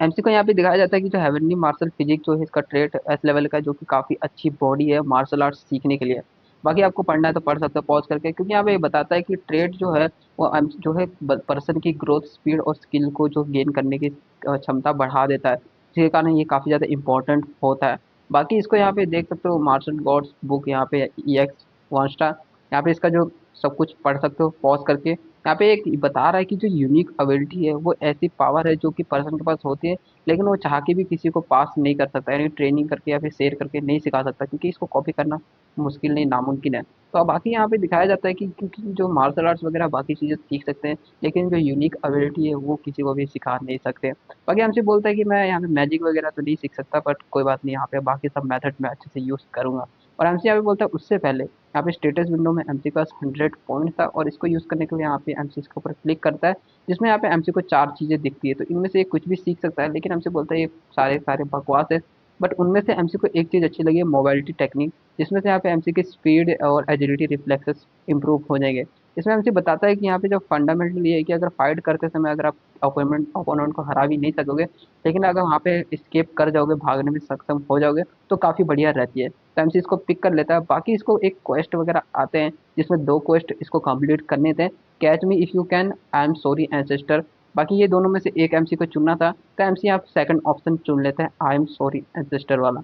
एमसी को यहाँ पे दिखाया जाता है कि जो हेवनली मार्शल फिजिक जो है इसका ट्रेट एस लेवल का है, जो कि काफ़ी अच्छी बॉडी है मार्शल आर्ट्स सीखने के लिए। बाकी आपको पढ़ना है तो पढ़ सकते हो पॉज करके, क्योंकि यहाँ पे ये बताता है कि ट्रेड जो है वो जो है पर्सन की ग्रोथ स्पीड और स्किल को जो गेन करने की क्षमता बढ़ा देता है, जिसके कारण ये काफ़ी ज़्यादा इंपॉर्टेंट होता है। बाकी इसको यहाँ पे देख सकते हो मार्शल गॉड्स बुक यहाँ पे ई एक्स वन स्टार, यहाँ पे इसका जो सब कुछ पढ़ सकते हो पॉज करके। यहाँ पे एक बता रहा है कि जो यूनिक एबिलिटी है वो ऐसी पावर है जो कि पर्सन के पास होती है, लेकिन वो चाह के भी किसी को पास नहीं कर सकता, यानी ट्रेनिंग करके या फिर शेयर करके नहीं सिखा सकता, क्योंकि इसको कॉपी करना मुश्किल नहीं नामुमकिन है। तो अब बाकी यहाँ पे दिखाया जाता है कि क्योंकि जो मार्शल आर्ट्स वगैरह बाकी चीज़ें सीख सकते हैं, लेकिन जो यूनिक एबिलिटी है वो किसी को भी सिखा नहीं सकते। बाकी हमसे बोलता है कि मैं यहाँ पे मैजिक वगैरह तो नहीं सीख सकता, बट कोई बात नहीं, यहाँ पे बाकी सब मेथड मैं अच्छे से यूज़ करूंगा। और एमसी यहाँ पे बोलता है उससे पहले यहाँ पे स्टेटस विंडो में एमसी के पास 100 पॉइंट था और इसको यूज़ करने के लिए यहाँ पे एमसी इसके ऊपर क्लिक करता है, जिसमें यहाँ पे एमसी को 4 चीज़ें दिखती है। तो इनमें से ये कुछ भी सीख सकता है, लेकिन एमसी बोलता है ये सारे सारे बकवास है। बट उनमें से एमसी को एक चीज़ अच्छी लगी है, मोबाइलिटी टेक्निक, जिसमें से यहाँ पे एमसी की स्पीड और एजिलिटी रिफ्लेक्सेस इंप्रूव हो जाएंगे। इसमें एमसी बताता है कि यहाँ पे जो फंडामेंटल ये है कि अगर फाइट करते समय अगर आप अपोनेंट को हरा भी नहीं सकोगे, लेकिन अगर वहाँ पे स्केप कर जाओगे, भागने में सक्षम हो जाओगे, तो काफ़ी बढ़िया रहती है। तो एमसी इसको पिक कर लेता है। बाकी इसको एक क्वेस्ट वगैरह आते हैं जिसमें 2 क्वेस्ट इसको कंप्लीट करने थे, catch me if you can, I am sorry ancestor. बाकी ये दोनों में से एक एमसी को चुनना था, तो एमसी आप सेकंड ऑप्शन चुन लेते हैं, आई एम सॉरी एंसेस्टर वाला।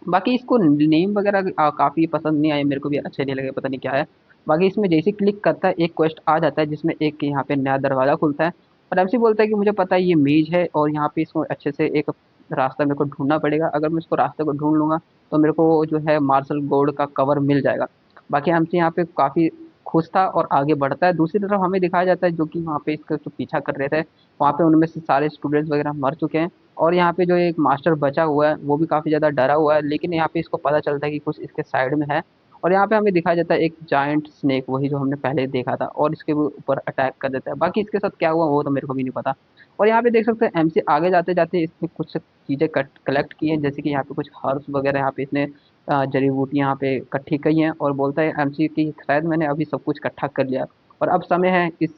बाकी इसको नेम वगैरह काफ़ी पसंद नहीं आए, मेरे को भी अच्छे नहीं लगे, पता नहीं क्या है। बाकी इसमें जैसे क्लिक करता है एक क्वेस्ट आ जाता है जिसमें एक यहाँ पे नया दरवाज़ा खुलता है और एमसी बोलता है कि मुझे पता है ये मेज है और यहाँ पे इसको अच्छे से एक रास्ता मेरे को ढूँढना पड़ेगा। अगर मैं इसको रास्ते को ढूँढ लूँगा तो मेरे को जो है मार्शल गोल्ड का कवर मिल जाएगा। बाकी एमसी यहाँ पे काफ़ी खुश था और आगे बढ़ता है। दूसरी तरफ हमें दिखाया जाता है जो कि वहाँ पे इसका जो पीछा कर रहे थे, वहाँ पे उनमें से सारे स्टूडेंट्स वगैरह मर चुके हैं और यहाँ पे जो एक मास्टर बचा हुआ है वो भी काफ़ी ज़्यादा डरा हुआ है, लेकिन यहाँ पे इसको पता चलता है कि कुछ इसके साइड में है और यहाँ पे हमें दिखाया जाता है एक जायंट स्नेक, वही जो हमने पहले देखा था, और इसके भी ऊपर अटैक कर देता है। बाकी इसके साथ क्या हुआ वो तो मेरे को भी नहीं पता। और यहाँ पे देख सकते हैं एमसी आगे जाते जाते इसने कुछ चीज़ें कलेक्ट की हैं, जैसे कि यहाँ पे कुछ हर्ब्स वगैरह यहाँ पे इसने जड़ी बूटियाँ यहाँ पे इकट्ठी की हैं और बोलता है एमसी की शायद मैंने अभी सब कुछ इकट्ठा कर लिया और अब समय है इस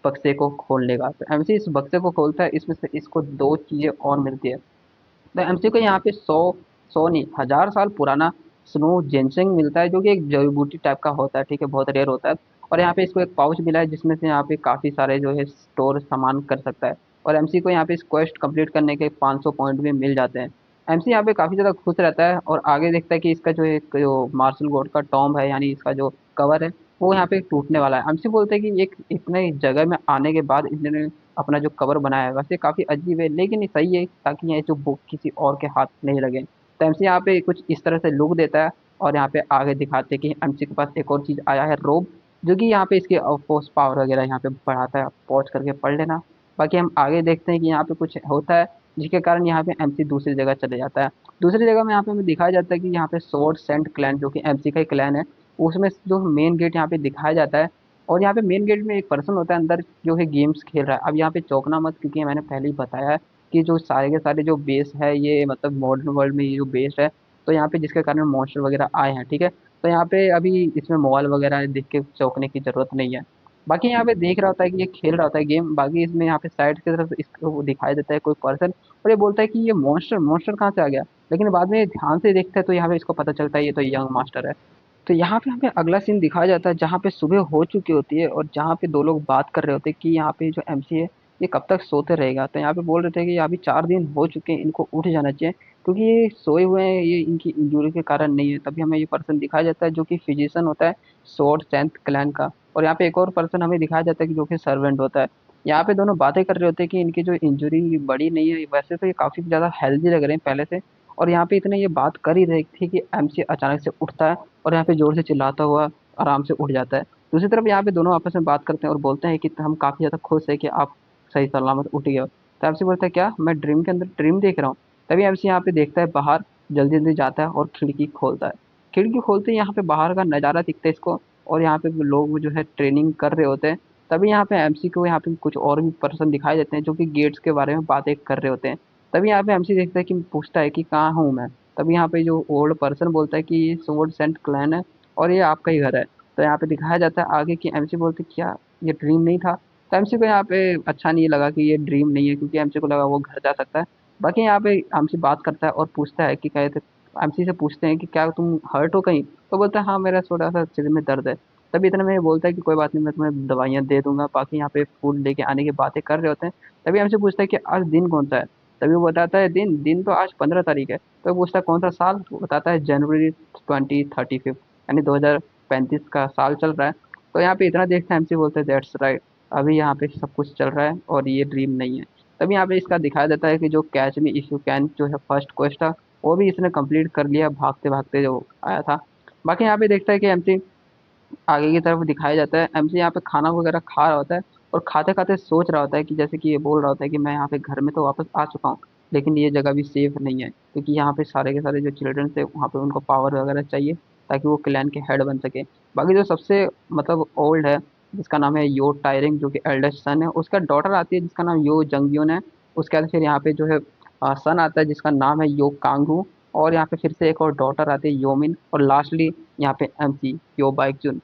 बक्से को खोलने का। तो एमसी इस बक्से को खोलता है, इसमें से इसको दो चीज़ें और मिलती है। तो एमसी को यहाँ पे 100 नहीं 1000 साल पुराना स्नो जेनसेंग मिलता है, जो कि एक जड़ी बूटी टाइप का होता है, ठीक है, बहुत रेयर होता है। और यहाँ पे इसको एक पाउच मिला है जिसमें से यहाँ पे काफ़ी सारे जो है स्टोर सामान कर सकता है। और एमसी को यहाँ पे इस क्वेस्ट कंप्लीट करने के 500 पॉइंट भी मिल जाते हैं। एमसी यहाँ पे काफ़ी ज़्यादा खुश रहता है और आगे देखता है कि इसका जो एक जो मार्शल गॉड का टॉम्ब है, यानी इसका जो कवर है, वो यहाँ पे टूटने वाला है। एमसी बोलते हैं कि एक इतने जगह में आने के बाद इन्होंने अपना जो कवर बनाया है वैसे काफ़ी अजीब है, लेकिन ये सही है ताकि ये जो बुक किसी और के हाथ नहीं लगे। तो एमसी यहाँ पे कुछ इस तरह से लुक देता है और यहाँ पे आगे दिखाते हैं कि एमसी के पास एक और चीज़ आया है, रोब, जो कि यहाँ पे इसके फोर्स पावर वगैरह यहाँ पे बढ़ाता है। पॉज करके पढ़ लेना। बाकी हम आगे देखते हैं कि यहाँ पे कुछ होता है जिसके कारण यहाँ पे एमसी दूसरी जगह चले जाता है। दूसरी जगह में यहाँ पे हमें दिखाया जाता है कि यहाँ पे सोर्ड सेंट क्लैन, जो कि एमसी का ही क्लैन है, उसमें जो मेन गेट यहाँ पे दिखाया जाता है। और यहाँ पे मेन गेट में एक पर्सन होता है अंदर जो है गेम्स खेल रहा है। अब यहाँ पे चौंकना मत, क्योंकि मैंने पहले ही बताया है कि जो सारे के सारे जो बेस है ये मतलब मॉडर्न वर्ल्ड में ये जो बेस है, तो यहाँ पे जिसके कारण मॉन्स्टर वगैरह आए हैं, ठीक है। तो यहाँ पे अभी इसमें मोबाइल वगैरह देख के चौंकने की जरूरत नहीं है। बाकी यहाँ पे देख रहा होता है कि ये खेल रहा होता है गेम। बाकी इसमें यहाँ पे साइड की तरफ इसको वो दिखाई देता है कोई पर्सन और ये बोलता है कि ये मॉन्स्टर मॉन्स्टर कहाँ से आ गया, लेकिन बाद में ध्यान से देखता है तो यहाँ पे इसको पता चलता है ये तो यंग मास्टर है। तो यहाँ पे हमें अगला सीन दिखाया जाता है जहाँ पे सुबह हो चुकी होती है और जहाँ पे दो लोग बात कर रहे होते हैं कि यहाँ पे जो एमसी है ये कब तक सोते रहेगा। तो यहाँ पे बोल रहे थे कि अभी 4 दिन हो चुके हैं, इनको उठ जाना चाहिए क्योंकि ये सोए हुए हैं, ये इनकी इंजरी के कारण नहीं है। तभी हमें ये पर्सन दिखाया जाता है जो कि फिजिशियन होता है स्वॉर्ड सेंथ क्लैन का। और यहाँ पे एक और पर्सन हमें दिखाया जाता है कि जो कि सर्वेंट होता है। यहाँ पे दोनों बातें कर रहे होते हैं कि इनकी जो इंजरी बड़ी नहीं है, वैसे तो ये काफी ज्यादा हेल्दी लग रहे हैं पहले से। और यहाँ पे इतने ये बात कर ही रही थी कि एमसी अचानक से उठता है और यहाँ पे जोर से चिल्लाता हुआ आराम से उठ जाता है। दूसरी तरफ यहाँ पे दोनों आपस में बात करते हैं और बोलते हैं कि हम काफ़ी ज़्यादा खुश हैं कि आप सही सलामत उठ गए हो। तो एमसी बोलता है क्या मैं ड्रीम के अंदर ड्रीम देख रहा हूँ। तभी एमसी यहाँ पे देखता है बाहर, जल्दी जल्दी जाता है और खिड़की खोलता है। खिड़की खोलते ही यहाँ पे बाहर का नज़ारा दिखता है इसको और यहाँ पे लोग जो है ट्रेनिंग कर रहे होते हैं। तभी यहाँ पे एमसी को यहाँ पे कुछ और भी पर्सन दिखाई देते हैं जो कि गेट्स के बारे में बातें कर रहे होते हैं। तभी यहाँ पे एमसी देखता है कि पूछता है कि कहाँ हूँ मैं। तभी यहाँ पे जो ओल्ड पर्सन बोलता है कि ये स्वॉर्ड सेंट क्लैन है और ये आपका ही घर है। तो यहाँ पे दिखाया जाता है आगे कि एमसी बोलते क्या ये ड्रीम नहीं था। तो एमसी को यहाँ पे अच्छा नहीं लगा कि ये ड्रीम नहीं है, क्योंकि एमसी को लगा वो घर जा सकता है। बाकी यहाँ पे एमसी बात करता है और पूछता है कि कहते एमसी से पूछते हैं कि क्या तुम हर्ट हो कहीं। तो बोलता है हाँ मेरा थोड़ा सा सिर में दर्द है। तभी इतने में ये बोलता है कि कोई बात नहीं मैं तुम्हें दवाइयाँ दे दूंगा। बाकी यहाँ पे फूड लेके आने की बातें कर रहे होते हैं। तभी एमसी पूछता है कि आज दिन कौन सा है। तभी वो बताता है दिन दिन तो आज 15 तारीख है। तो वो पूछता है कौन सा साल, तो वो बताता है जनवरी 2035, यानी 2035 का साल चल रहा है। तो यहाँ पे इतना देखते हैं एमसी बोलते हैं दैट्स राइट, अभी यहाँ पे सब कुछ चल रहा है और ये ड्रीम नहीं है। तभी यहाँ पे इसका दिखाया देता है कि जो catch me if you can जो है फर्स्ट क्वेस्ट था वो भी इसने कंप्लीट कर लिया भागते भागते जो आया था। बाकी यहाँ पे देखता है कि एमसी आगे की तरफ दिखाया जाता है एमसी यहाँ पे खाना वगैरह खा रहा होता है और खाते खाते सोच रहा होता है कि जैसे कि ये बोल रहा होता है कि मैं यहाँ पे घर में तो वापस आ चुका हूँ, लेकिन ये जगह भी सेफ नहीं है क्योंकि यहाँ पे सारे के सारे जो चिल्ड्रन थे वहाँ पे उनको पावर वगैरह चाहिए ताकि वो क्लैन के हेड बन सके। बाकी जो सबसे मतलब ओल्ड है जिसका नाम है यो टायरिंग, जो कि एल्डेस्ट सन है, उसका डॉटर आती है जिसका नाम यो जंगयून है। उसके बाद फिर यहाँ पे जो है सन आता है जिसका नाम है यो कांगू। और यहाँ पे फिर से एक और डॉटर आती है योमिन और लास्टली यहाँ पे एमसी यो बाइकजुन।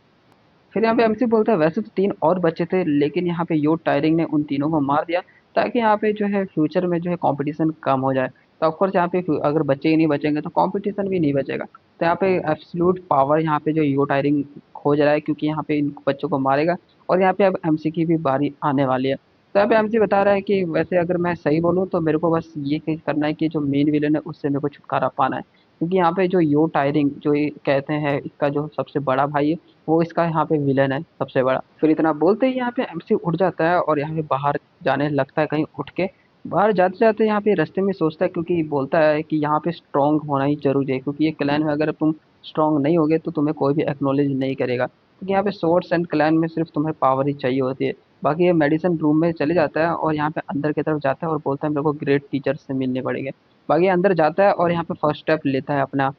फिर यहाँ पे एमसी बोलता है वैसे तो 3 और बचे थे, लेकिन यहाँ पे यो टायरिंग ने उन तीनों को मार दिया ताकि यहाँ पे जो है फ्यूचर में जो है कंपटीशन कम हो जाए। तो ऑफकोर्स यहाँ पे अगर बच्चे ही नहीं बचेंगे तो कंपटीशन भी नहीं बचेगा। तो यहाँ पे एब्सोल्यूट पावर यहाँ पे जो यो टायरिंग खोज रहा है क्योंकि यहाँ पे इन बच्चों को मारेगा और यहाँ पे अब एमसी की भी बारी आने वाली है। तो यहाँ पे एमसी बता रहा है कि वैसे अगर मैं सही बोलूँ तो मेरे को बस ये करना है कि जो मेन विलन है उससे मेरे को छुटकारा पाना है, क्योंकि यहाँ पे जो यो टायरिंग जो ये कहते हैं इसका जो सबसे बड़ा भाई है वो इसका यहाँ पे विलन है सबसे बड़ा। फिर इतना बोलते ही यहाँ पे एमसी उठ जाता है और यहाँ पे बाहर जाने लगता है कहीं उठ के। बाहर जाते-जाते यहाँ पे रास्ते में सोचता है, क्योंकि बोलता है कि यहाँ पे स्ट्रॉन्ग होना ही ज़रूरी है, क्योंकि ये क्लैन में अगर तुम स्ट्रॉन्ग नहीं होगे तो तुम्हें कोई भी एक्नॉलेज नहीं करेगा। क्योंकि यहाँ पे सोर्स एंड क्लैन में सिर्फ़ तुम्हें पावर ही चाहिए होती है। बाकी ये मेडिसिन रूम में चले जाता है और यहाँ पे अंदर की तरफ जाता है और बोलता है मेरे को ग्रेट टीचर से मिलने पड़ेंगे। बाकी अंदर जाता है और यहाँ पे फर्स्ट स्टेप लेता है अपना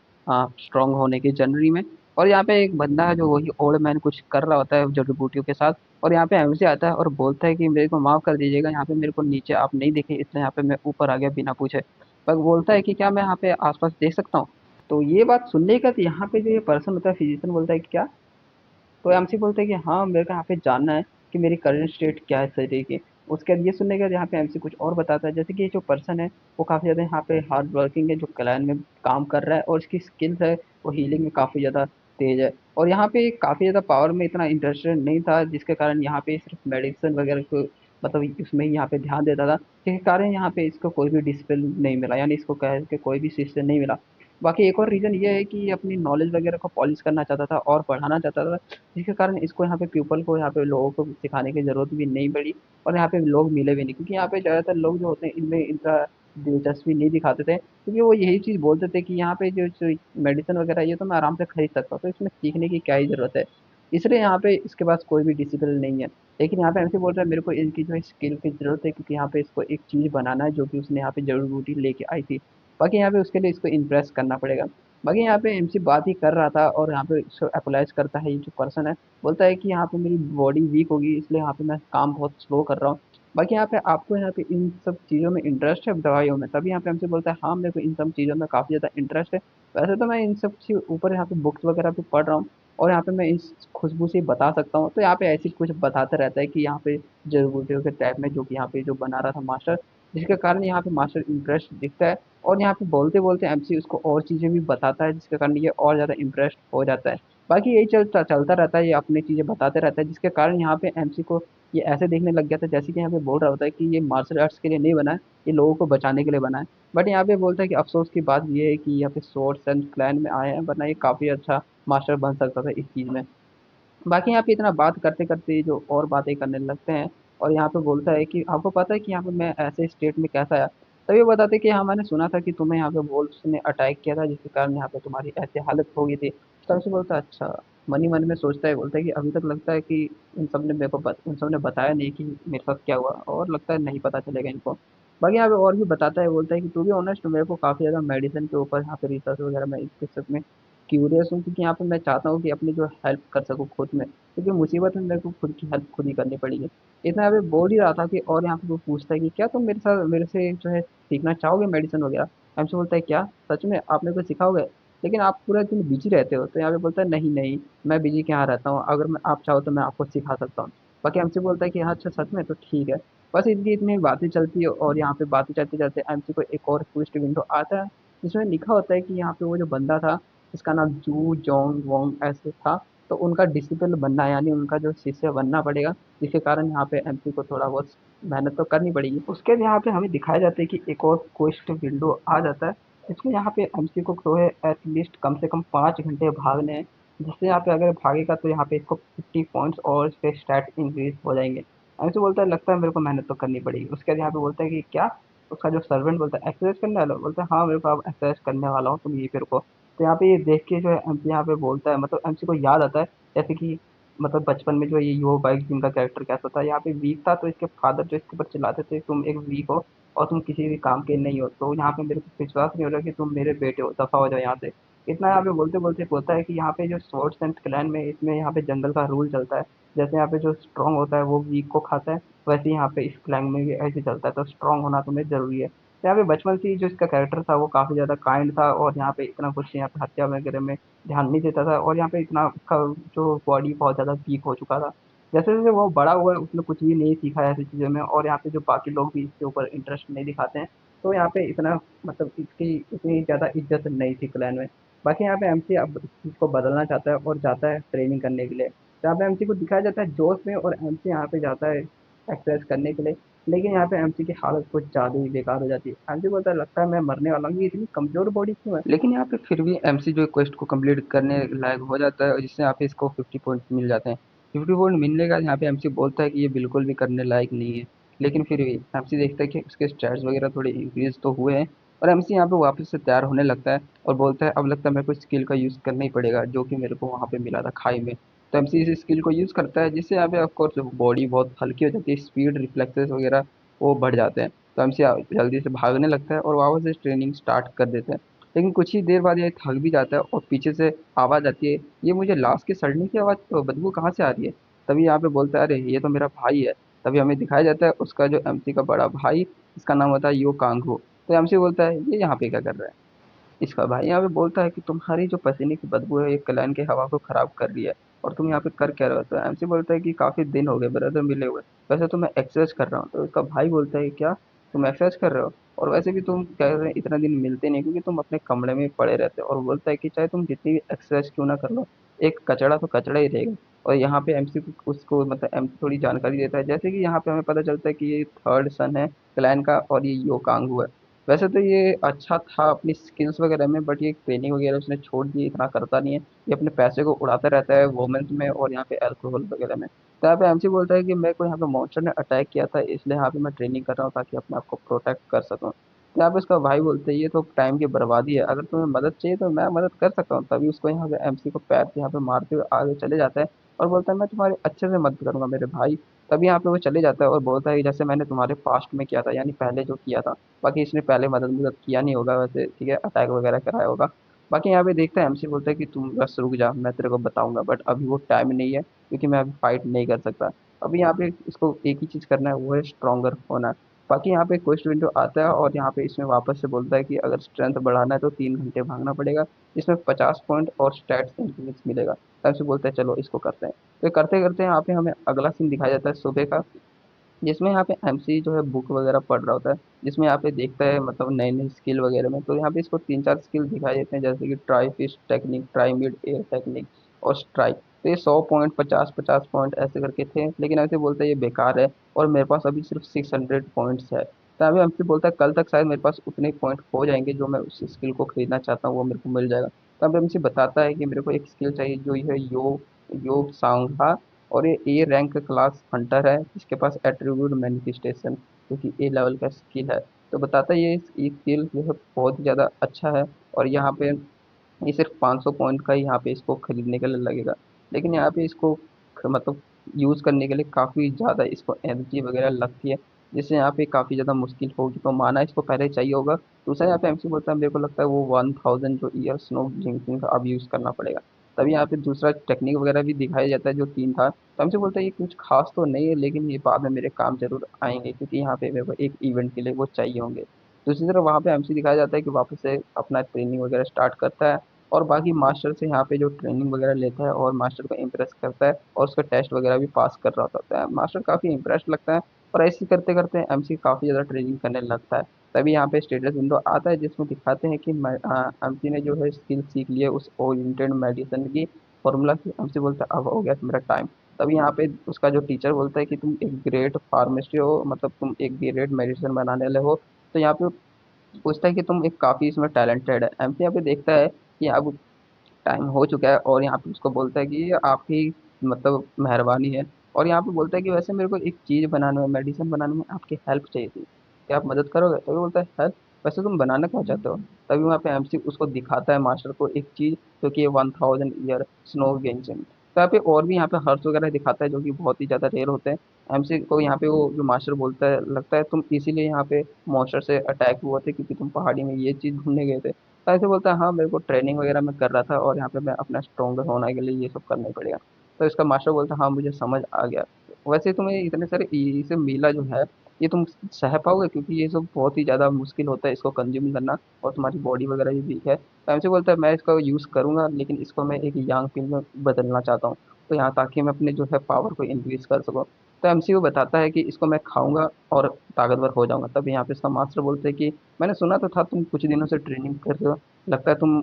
स्ट्रॉन्ग होने की जर्नी में। और यहाँ पे एक बंदा है जो वही ओल्ड मैन कुछ कर रहा होता है जड़ी-बूटियों के साथ, और यहाँ पे एमसी आता है और बोलता है कि मेरे को माफ़ कर दीजिएगा, यहाँ पे मेरे को नीचे आप नहीं दिखे, इसलिए यहाँ पे मैं ऊपर आ गया बिना पूछे। पर बोलता है कि क्या मैं यहाँ पे आस-पास देख सकता हूँ? तो ये बात सुनने के बाद यहाँ पे जो ये पर्सन होता है, फिजिशियन, बोलता है कि क्या? तो एमसी बोलता है कि हाँ, मेरे को यहाँ पे जानना है कि मेरी करंट स्टेट क्या है शरीर की। उसके बाद ये सुनने के बाद यहाँ पे एमसी कुछ और बताता है, जैसे कि ये जो पर्सन है वो काफ़ी ज़्यादा यहाँ पे हार्ड वर्किंग है, जो क्लैन में काम कर रहा है, और उसकी स्किल्स है वो हीलिंग में काफ़ी ज़्यादा तेज़ है। और यहाँ पे काफ़ी ज़्यादा पावर में इतना इंटरेस्टेड नहीं था, जिसके कारण यहाँ पे सिर्फ मेडिसिन वगैरह को मतलब इसमें ही यहाँ पे ध्यान देता था, जिसके कारण यहाँ पे इसको कोई भी डिसिप्लिन नहीं मिला, यानी इसको कह के कोई भी शिष्य नहीं मिला। बाकी एक और रीज़न ये है कि ये अपनी नॉलेज वगैरह को पॉलिश करना चाहता था और बढ़ाना चाहता था, जिसके कारण इसको यहाँ पे पीपल को, यहाँ पे लोगों को सिखाने की ज़रूरत भी नहीं पड़ी, और यहाँ पे लोग मिले भी नहीं, क्योंकि यहाँ पे ज़्यादातर लोग जो होते हैं इनमें इनका दिलचस्पी नहीं दिखाते थे, क्योंकि वो यही चीज़ बोलते थे कि यहाँ पे जो मेडिसिन वगैरह ये तो मैं आराम से खरीद सकता हूँ, तो इसमें सीखने की क्या ही ज़रूरत है। इसलिए यहाँ पे इसके पास कोई भी डिसिप्लिन नहीं है। लेकिन यहाँ पे एमसी बोल रहा है मेरे को इनकी जो है स्किल की ज़रूरत है, क्योंकि यहाँ पे इसको एक चीज़ बनाना है जो कि उसने यहाँ पे जड़ी बूटी लेके आई थी। बाकी यहाँ पे उसके लिए इसको इम्प्रेस करना पड़ेगा। बाकी यहाँ पे एमसी बात ही कर रहा था और यहाँ पे इसको एपोलाइज़ करता है ये जो पर्सन है, बोलता है कि यहाँ पे मेरी बॉडी वीक होगी, इसलिए यहाँ पे मैं काम बहुत स्लो कर रहा हूँ। बाकी यहाँ पे आपको यहाँ पे इन सब चीज़ों में इंटरेस्ट है, दवाइयों में? तभी यहाँ पे हमसे बोलता है हाँ, मेरे को इन सब चीज़ों में काफ़ी ज़्यादा इंटरेस्ट है। वैसे तो मैं इन सब के ऊपर यहाँ पे बुक्स वगैरह भी पढ़ रहा हूँ, और यहाँ पे मैं इस खुशबू से बता सकता हूँ। तो यहाँ पे ऐसे कुछ बताता रहता है कि यहाँ पे जड़ी-बूटियों के टाइप में जो कि यहाँ पे जो बना रहा था मास्टर, जिसके कारण यहाँ पे मास्टर इंटरेस्ट दिखता है, और यहाँ पे बोलते-बोलते एमसी उसको और चीज़ें भी बताता है, जिसके कारण ये और ज़्यादा इम्प्रेस्ड हो जाता है। बाकी यही चलता चलता रहता है, ये अपनी चीज़ें बताते रहता है, जिसके कारण यहाँ पे एमसी को ये ऐसे देखने लग गया था जैसे कि यहाँ पे बोल रहा होता है कि ये मार्शल आर्ट्स के लिए नहीं बना है, ये लोगों को बचाने के लिए बना है। बट यहाँ पे बोलता है कि अफ़सोस की बात ये है कि यहाँ पे सोर्स एंड क्लैन में आए हैं, वरना ये काफ़ी अच्छा मास्टर बन सकता था इस चीज़ में। बाकी यहाँ पे इतना बात करते-करते जो और बातें करने लगते हैं, और यहाँ पे बोलता है कि आपको पता है कि यहाँ पे मैं ऐसे स्टेट में कैसा आया? तब ये बताते हैं कि हाँ, मैंने सुना था कि तुम्हें यहाँ पे वुल्व्स ने अटैक किया था, जिसके कारण यहाँ पे तुम्हारी ऐसी हालत हो गई थी। तब से बोलता है अच्छा, मन ही मन में सोचता है, बोलता है कि अभी तक लगता है कि उन सब ने बताया नहीं कि मेरे साथ क्या हुआ, और लगता है नहीं पता चलेगा इनको। बाकी यहाँ पे और भी बताता है, बोलता है कि टू बी ऑनेस्ट मेरे को काफ़ी ज़्यादा मेडिसिन के ऊपर यहाँ पे रिसर्च वगैरह में इस सब में क्यूरियस हूँ, क्योंकि यहाँ पे मैं चाहता हूँ कि अपनी जो हेल्प कर सकूँ खुद में, क्योंकि मुसीबत में मेरे को खुद की हेल्प खुद ही करनी पड़ी है। इतना यहाँ पे बोल ही रहा था कि, और यहाँ पे वो पूछता है कि क्या तुम मेरे से जो है सीखना चाहोगे मेडिसिन वगैरह? हमसे बोलता है क्या? सच में आप मेरे को सिखाओगे? लेकिन आप पूरा दिन बिजी रहते हो। तो यहाँ पे बोलता है नहीं नहीं, मैं बिजी कहाँ रहता हूँ, अगर मैं आप चाहो तो मैं आपको सिखा सकता हूँ। बाकी हमसे बोलता है कि हाँ अच्छा सच में, तो ठीक है। बस इनकी इतनी बातें चलती है, और यहाँ पे बातें चलते चलते एमसी को एक और ट्विस्ट विंडो आता है, जिसमें लिखा होता है कि यहाँ पे वो जो बंदा था, जिसका नाम जू जोंग वोंग ऐसे था, तो उनका डिसिपल बनना है, यानी उनका जो शिष्य बनना पड़ेगा, जिसके कारण यहाँ पे एमसी को थोड़ा बहुत मेहनत तो करनी पड़ेगी। उसके बाद यहाँ पे हमें दिखाया जाता है कि एक और क्वेस्ट विंडो आ जाता है, इसमें यहाँ पे एमसी को जो है एटलीस्ट कम से कम 5 घंटे भागने हैं, जिससे यहाँ पे अगर भागेगा तो यहाँ पे इसको 50 पॉइंट्स और इस पे स्टैट इंक्रीज हो जाएंगे। एमसी बोलता है लगता है मेरे को मेहनत तो करनी पड़ेगी। उसके बाद यहाँ पे बोलता है कि क्या? उसका जो सर्वेंट बोलता है एक्सरसाइज करने वाला? बोलता है हाँ मेरे को अब एक्सरसाइज करने वाला हूँ, तुम यहीं पे रुको। तो यहाँ पे ये देख के जो है एमसी यहाँ पे बोलता है, मतलब एमसी को याद आता है, जैसे कि मतलब बचपन में जो ये यो बाइक जिनका कैरेक्टर कैसा था, यहाँ पे वीक था, तो इसके फादर जो इसके ऊपर चिल्लाते थे तुम एक वीक हो और तुम किसी भी काम के नहीं हो, तो यहाँ पे मेरे को विश्वास नहीं हो रहा कि तुम मेरे बेटे हो, दफा हो जाओ यहाँ से। इतना यहाँ पे बोलते बोलते होता है कि यहाँ पे जो स्वर्ड्स एंड क्लैन में इसमें यहाँ पे जंगल का रूल चलता है, जैसे यहाँ पे जो स्ट्रांग होता है वो वीक को खाता है, वैसे ही यहाँ पे इस क्लैन में भी ऐसे चलता है, तो स्ट्रांग होना तुम्हें जरूरी है। तो यहाँ पे बचपन से ही जो इसका कैरेक्टर था वो काफ़ी ज़्यादा काइंड था, और यहाँ पे इतना कुछ यहाँ पे हत्या वगैरह में ध्यान नहीं देता था, और यहाँ पे इतना उसका जो बॉडी बहुत ज़्यादा वीक हो चुका था। जैसे जैसे वो बड़ा हुआ है उसने कुछ भी नहीं सीखा है ऐसी चीज़ों में, और यहाँ पे जो बाकी लोग भी इसके ऊपर इंटरेस्ट नहीं दिखाते हैं, तो यहाँ पे इतना मतलब इसकी इतनी ज़्यादा इज्जत नहीं थी क्लैन में। बाकी यहाँ पे एमसी अब इस चीज़ को बदलना चाहता है और जाता है ट्रेनिंग करने के लिए। जहाँ पे एमसी को दिखाया जाता है जोश में, और एमसी यहाँ पे जाता है एक्सरसाइज करने के लिए, लेकिन यहाँ पे एमसी की हालत कुछ ज़्यादा ही बेकार हो जाती है। एमसी बोलता है लगता है मैं मरने वाला हूँ, ये इतनी कमज़ोर बॉडी क्यों है? लेकिन यहाँ पे फिर भी एमसी जो क्वेस्ट को कंप्लीट करने लायक हो जाता है, और जिससे यहाँ पे इसको 50 पॉइंट्स मिल जाते हैं। 50 पॉइंट मिलने का यहाँ पे एमसी बोलता है कि ये बिल्कुल भी करने लायक नहीं है, लेकिन फिर भी एमसी देखता है कि उसके स्टैट्स वगैरह थोड़े इंक्रीज तो हुए हैं, और एमसी यहाँ पे वापस से तैयार होने लगता है और बोलता है अब लगता है मेरे को स्किल का यूज़ करना ही पड़ेगा जो कि मेरे को वहाँ पे मिला था खाई में। तो एमसी इस स्किल को यूज़ करता है जिससे यहाँ पे ऑफकोर्स बॉडी बहुत हल्की हो जाती है, स्पीड रिफ्लेक्सेस वगैरह वो बढ़ जाते हैं। तो एमसी जल्दी से भागने लगता है और वापस से ट्रेनिंग स्टार्ट कर देते हैं। लेकिन कुछ ही देर बाद ये थक भी जाता है और पीछे से आवाज़ आती है, ये मुझे लाश के सड़ने की आवाज़ बदबू कहाँ से आ रही है। तभी यहाँ पे बोलता है अरे ये तो मेरा भाई है। तभी हमें दिखाया जाता है उसका जो एमसी का बड़ा भाई, इसका नाम होता है यो कांगो। तो एमसी बोलता है ये यहाँ पे क्या कर रहा है। इसका भाई यहाँ पे बोलता है कि तुम्हारी जो पसीने की बदबू है ये क्लैन की हवा को खराब कर रही है, और तुम यहाँ पे कर क्या रहे हो। तो एमसी बोलता है कि काफी दिन हो गए ब्रदर मिले हुए, वैसे तो मैं एक्सरसाइज कर रहा हूँ। तो इसका भाई बोलता है क्या तुम एक्सरसाइज कर रहे हो, और वैसे भी तुम कह रहे हैं इतना दिन मिलते नहीं क्योंकि तुम अपने कमरे में ही पड़े रहते हो। और बोलता है कि चाहे तुम जितनी भी एक्सरसाइज क्यों ना कर लो, एक कचड़ा तो कचड़ा ही रहेगा। और यहाँ पे एमसी को उसको मतलब एमसी थोड़ी जानकारी देता है, जैसे कि यहाँ पे हमें पता चलता है कि ये थर्ड सन है क्लैन का और ये यो कांगू है। वैसे तो ये अच्छा था अपनी स्किल्स वगैरह में, बट ये ट्रेनिंग वगैरह उसने छोड़ दी, इतना करता नहीं है। ये अपने पैसे को उड़ाता रहता है वोमेन्स में और यहाँ पे अल्कोहल वगैरह में। तो यहाँ पे एमसी बोलता है कि मेरे को यहाँ पे मॉन्स्टर ने अटैक किया था, इसलिए यहाँ पे मैं ट्रेनिंग कर रहा हूँ ताकि अपने आप को प्रोटेक्ट कर सकूँ। तो यहाँ पे उसका भाई बोलते हैं ये तो टाइम की बर्बादी है, अगर तुम्हें मदद चाहिए तो मैं मदद कर सकता हूँ। तभी उसको यहाँ पे एमसी को पैर से यहाँ पे मारते हुए आगे चले जाता है और बोलता है मैं तुम्हारे अच्छे से मदद करूंगा मेरे भाई। तभी यहाँ पे वो चले जाता है और बोलता है कि जैसे मैंने तुम्हारे पास्ट में किया था, यानी पहले जो किया था। बाकी इसने पहले मदद मदद किया नहीं होगा वैसे, ठीक है, अटैक वगैरह कराया होगा। बाकी यहाँ पे देखता है एमसी बोलता है कि तुम बस रुक जा मैं तेरे को बताऊंगा, बट अभी वो टाइम नहीं है क्योंकि मैं अभी फाइट नहीं कर सकता। अभी यहाँ पे इसको एक ही चीज़ करना है, वो है स्ट्रॉन्गर होना। बाकी यहाँ पे क्वेस्ट विंडो आता है और यहाँ पे इसमें वापस से बोलता है कि अगर स्ट्रेंथ बढ़ाना है तो 3 घंटे भागना पड़ेगा, इसमें 50 पॉइंट और स्टैट्स इंक्रीज मिलेगा। तब से बोलता है चलो इसको करते हैं। तो करते करते यहाँ पे हमें अगला सीन दिखाया जाता है सुबह का, जिसमें यहाँ पे एमसी जो है बुक वगैरह पढ़ रहा होता है, जिसमें यहाँ पे देखता है मतलब नई नई स्किल वगैरह में। तो यहाँ पे इसको 3 4 स्किल दिखाई देते हैं, जैसे कि try fish technique, try mid air technique और स्ट्राइक। तो ये 100 पॉइंट 50 50 पॉइंट ऐसे करके थे, लेकिन ऐसे बोलता है ये बेकार है और मेरे पास अभी सिर्फ 600 पॉइंट्स है। तो अभी एमसी बोलता है कल तक शायद मेरे पास उतने पॉइंट हो जाएंगे जो मैं उस स्किल को खरीदना चाहता हूँ वो मेरे को मिल जाएगा। तो अभी एमसी बताता है कि मेरे को एक स्किल चाहिए जो ये है योग सांघा, और ये ए रैंक क्लास हंटर है जिसके पास एट्रीब्यूट मैनिफेस्टेशन जो कि ए लेवल का स्किल है। तो बताता है ये स्किल जो है बहुत ही ज़्यादा अच्छा है, और यहाँ पे ये सिर्फ 500 पॉइंट का ही यहाँ पे इसको खरीदने के लिए लगेगा। लेकिन यहाँ पे इसको मतलब यूज़ करने के लिए काफ़ी ज़्यादा इसको एनर्जी वगैरह लगती है, जिससे यहाँ पे काफ़ी ज़्यादा मुश्किल होगी। तो माना इसको पहले चाहिए होगा। दूसरा यहाँ पे एमसी बोलता है मेरे को लगता है वो 1000 जो ईयर स्नो जिंकिंग का अब यूज़ करना पड़ेगा। तभी यहाँ पे दूसरा टेक्निक वगैरह भी दिखाया जाता है जो 3 था। तो हमसे बोलता है ये कुछ खास तो नहीं है लेकिन ये बाद में मेरे काम ज़रूर आएँगे क्योंकि यहाँ पे मेरे को एक इवेंट के लिए वो चाहिए होंगे। दूसरी तरफ वहाँ पे एमसी दिखाया जाता है कि वापस से अपना ट्रेनिंग वगैरह स्टार्ट करता है और बाकी मास्टर से यहाँ पे जो ट्रेनिंग वगैरह लेता है और मास्टर को इम्प्रेस करता है और उसका टेस्ट वगैरह भी पास कर रहा होता है। मास्टर काफ़ी इम्प्रेस लगता है और ऐसे करते करते एमसी काफ़ी ज़्यादा ट्रेनिंग करने लगता है। तभी यहाँ पे स्टेटस विंडो आता है जिसमें दिखाते हैं कि एमसी ने जो है स्किल सीख ली है उस ओरिएंटेड मेडिसिन की फॉर्मूला की। हमसे बोलता है अब हो गया मेरा टाइम। तभी यहाँ पे उसका जो टीचर बोलता है कि तुम एक ग्रेट फार्मेसी हो, मतलब तुम एक ग्रेट मेडिसिन बनाने वाले हो। तो यहाँ पे पूछता है कि तुम एक काफ़ी इसमें टैलेंटेड है। एमसी यहाँ पे देखता है कि अब टाइम हो चुका है और यहाँ पे उसको बोलता है कि ये आपकी मतलब मेहरबानी है। और यहाँ पे बोलता है कि वैसे मेरे को एक चीज़ बनाने में, मेडिसिन बनाने में आपकी हेल्प चाहिए थी, क्या आप मदद करोगे। तभी बोलता है हेल्प, वैसे तुम बनाना क्या चाहते हो। तभी वहाँ पे एमसी उसको दिखाता है मास्टर को एक चीज़ जो कि 1000 ईयर स्नो गेंजिंग। तो यहाँ पे और भी यहाँ पे हर्ष वगैरह दिखाता है जो कि बहुत ही ज़्यादा रेयर होते हैं। एमसी को यहाँ पे वो जो मास्टर बोलता है लगता है तुम इसीलिए यहाँ पे मॉन्स्टर से अटैक हुए थे क्योंकि तुम पहाड़ी में ये चीज़ ढूंढने गए थे। तो ऐसे बोलता है हाँ मेरे को ट्रेनिंग वगैरह मैं कर रहा था और यहाँ पे मैं अपना स्ट्रॉन्गर होने के लिए ये सब करना ही पड़ेगा। तो इसका मास्टर बोलता है हाँ मुझे समझ आ गया। वैसे तुम्हें इतने सारे इसे मीला जो है ये तुम सह पाओगे क्योंकि ये सब बहुत ही ज़्यादा मुश्किल होता है इसको कंज्यूम करना, और तुम्हारी बॉडी वगैरह भी वीक है। तो हमसे बोलता है मैं इसका यूज़ करूँगा लेकिन इसको मैं एक यांग पिल में बदलना चाहता हूँ, तो यहाँ ताकि मैं अपने जो है पावर को इंक्रीज कर सकूँ। तो एमसीयू बताता है कि इसको मैं खाऊंगा और ताकतवर हो जाऊंगा। तब यहाँ पे इसका मास्टर बोलते हैं कि मैंने सुना तो था तुम कुछ दिनों से ट्रेनिंग कर रहे हो, लगता है तुम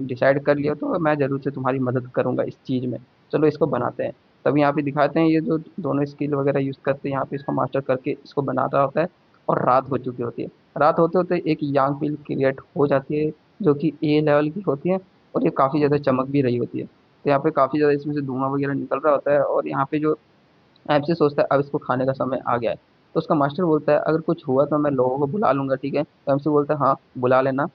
डिसाइड कर लिया, तो मैं ज़रूर से तुम्हारी मदद करूंगा इस चीज़ में, चलो इसको बनाते हैं। तब यहाँ पे दिखाते हैं ये जो दोनों स्किल वगैरह यूज़ करते हैं यहाँ पे इसको मास्टर करके इसको बनाता होता है। और रात हो चुकी होती है। रात होते होते एक यांग पिल क्रिएट हो जाती है जो कि ए लेवल की होती है, और ये काफ़ी ज़्यादा चमक भी रही होती है। तो यहाँ पे काफ़ी ज़्यादा इसमें से धुआं वगैरह निकल रहा होता है और यहाँ पे जो एमसी सोचता है अब इसको खाने का समय आ गया है। तो उसका मास्टर बोलता है अगर कुछ हुआ तो मैं लोगों को बुला लूँगा, ठीक है? तो एमसी बोलता है हाँ, बुला लेना।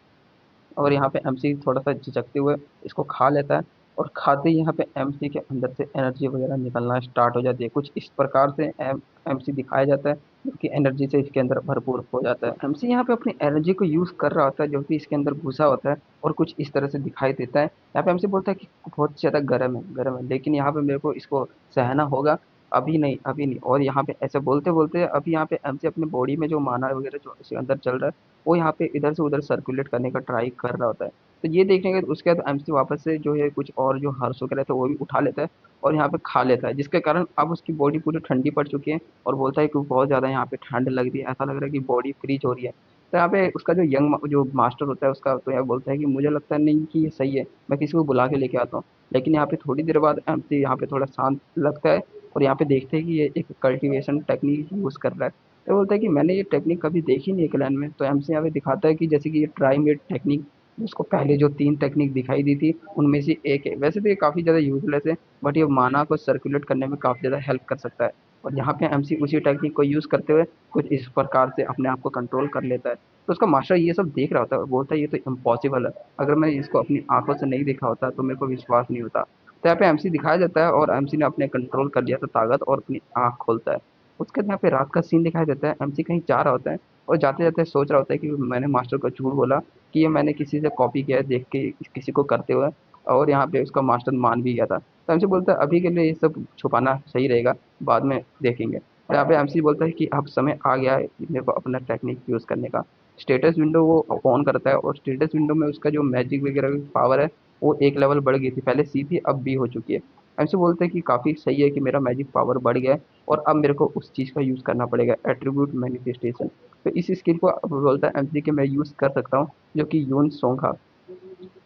और यहाँ पे एमसी थोड़ा-सा झिझकते हुए इसको खा लेता है और खाते ही यहाँ पे एमसी के अंदर से एनर्जी वगैरह निकलना स्टार्ट हो जाती है। कुछ इस प्रकार से एमसी दिखाया जाता है, जो कि एनर्जी से इसके अंदर भरपूर हो जाता है। एमसी यहाँ पे अपनी एनर्जी को यूज़ कर रहा होता है, जो कि इसके अंदर घुसा होता है और कुछ इस तरह से दिखाई देता है। यहाँ पे एमसी बोलता है कि बहुत ज़्यादा गर्म है, लेकिन यहाँ पे मेरे को इसको सहना होगा, अभी नहीं। और यहाँ पे ऐसे बोलते-बोलते अभी यहाँ पे एमसी अपनी बॉडी में जो माना वगैरह जो इसके अंदर चल रहा है, वो यहाँ पे इधर से उधर सर्कुलेट करने का ट्राई कर रहा होता है। तो ये देखने के उसके बाद एमसी वापस से जो है कुछ और जो हर्ष वगैरह थे वो भी उठा लेता है और यहाँ पे खा लेता है, जिसके कारण अब उसकी बॉडी पूरी ठंडी पड़ चुकी है और बोलता है कि बहुत ज़्यादा यहाँ पे ठंड लग रही है, ऐसा लग रहा है कि बॉडी फ्रीज हो रही है। तो यहाँ पे उसका जो जो मास्टर होता है उसका तो यहाँ बोलता है कि मुझे लगता है नहीं कि ये सही है, मैं किसी को बुला के लेके आता हूँ। लेकिन यहाँ पे थोड़ी देर बाद एमसी यहाँ पे थोड़ा शांत लगता है और यहाँ पे देखते हैं कि ये एक कल्टीवेशन टेक्निक यूज़ कर रहा है। तो बोलता है कि मैंने ये टेक्निक कभी देखी नहीं है क्लैन में। तो एमसी यहाँ पे दिखाता है कि जैसे कि ये ट्राई मेड टेक्निक, उसको पहले जो 3 टेक्निक दिखाई दी थी, उनमें से एक है। वैसे तो ये काफ़ी ज़्यादा यूज़लेस है, बट ये माना को सर्कुलेट करने में काफ़ी ज़्यादा हेल्प कर सकता है। और यहाँ पे एमसी उसी टेक्निक को यूज़ करते हुए कुछ इस प्रकार से अपने आप को कंट्रोल कर लेता है। तो उसका मास्टर ये सब देख रहा होता है और बोलता है ये तो इम्पॉसिबल है। अगर मैंने इसको अपनी आँखों से नहीं देखा होता तो मेरे को विश्वास नहीं होता। तो यहाँ पे एमसी दिखाया जाता है और एमसी ने अपने कंट्रोल कर लिया था ताकत और अपनी आँख खोलता है। उसके बाद यहाँ पे रात का सीन दिखाया जाता है, एमसी कहीं जा रहा होता है और जाते-जाते सोच रहा होता है कि मैंने मास्टर को झूठ बोला कि ये मैंने किसी से कॉपी किया है देख के किसी को करते हुए, और यहाँ पे उसका मास्टर मान भी गया था। तो एमसी बोलता है अभी के लिए ये सब छुपाना सही रहेगा, बाद में देखेंगे। तो यहाँ पे एमसी बोलता है कि अब समय आ गया है कि मेरे को अपना टेक्निक यूज़ करने का। स्टेटस विंडो वो ऑन करता है और स्टेटस विंडो में उसका जो मैजिक वगैरह की पावर है वो एक लेवल बढ़ गई थी, पहले सी थी अब बी हो चुकी है। एमसी बोलते हैं कि काफ़ी सही है कि मेरा मैजिक पावर बढ़ गया है और अब मेरे को उस चीज़ का यूज़ करना पड़ेगा, एट्रीब्यूट मैनिफेस्टेशन। तो इस स्किल को अब बोलता है एमसी कि मैं यूज़ कर सकता हूँ, जो कि यून सोंगा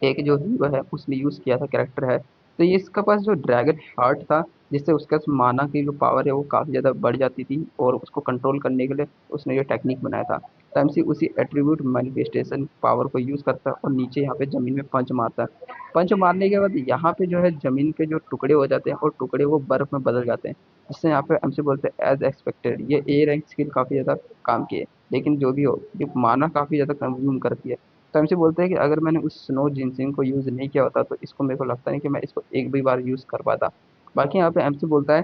एक जो हीरो है उसने यूज़ किया था, कैरेक्टर है। तो ये इसके पास जो ड्रैगन हार्ट था, जिससे उसका माना की जो पावर है वो काफ़ी ज़्यादा बढ़ जाती थी और उसको कंट्रोल करने के लिए उसने ये टेक्निक बनाया था। तो एमसी उसी एट्रीब्यूट मैनिफेस्टेशन पावर को यूज़ करता है और नीचे यहाँ पे ज़मीन में पंच मारता है। पंच मारने के बाद यहाँ पे जो है ज़मीन के जो टुकड़े हो जाते हैं और टुकड़े वो बर्फ़ में बदल जाते हैं। जिससे यहाँ पे एमसी बोलते हैं एज़ एक्सपेक्टेड ये ए रैंक स्किल काफ़ी ज़्यादा काम की है। लेकिन जो भी हो, ये माना काफ़ी ज़्यादा कंज़्यूम करती है। तो एमसी बोलते हैं कि अगर मैंने उस स्नो जिनसिंग को यूज़ नहीं किया होता तो इसको मेरे को लगता नहीं कि मैं इसको एक भी बार यूज़ कर पाता। बाकी यहाँ पे एमसी बोलता है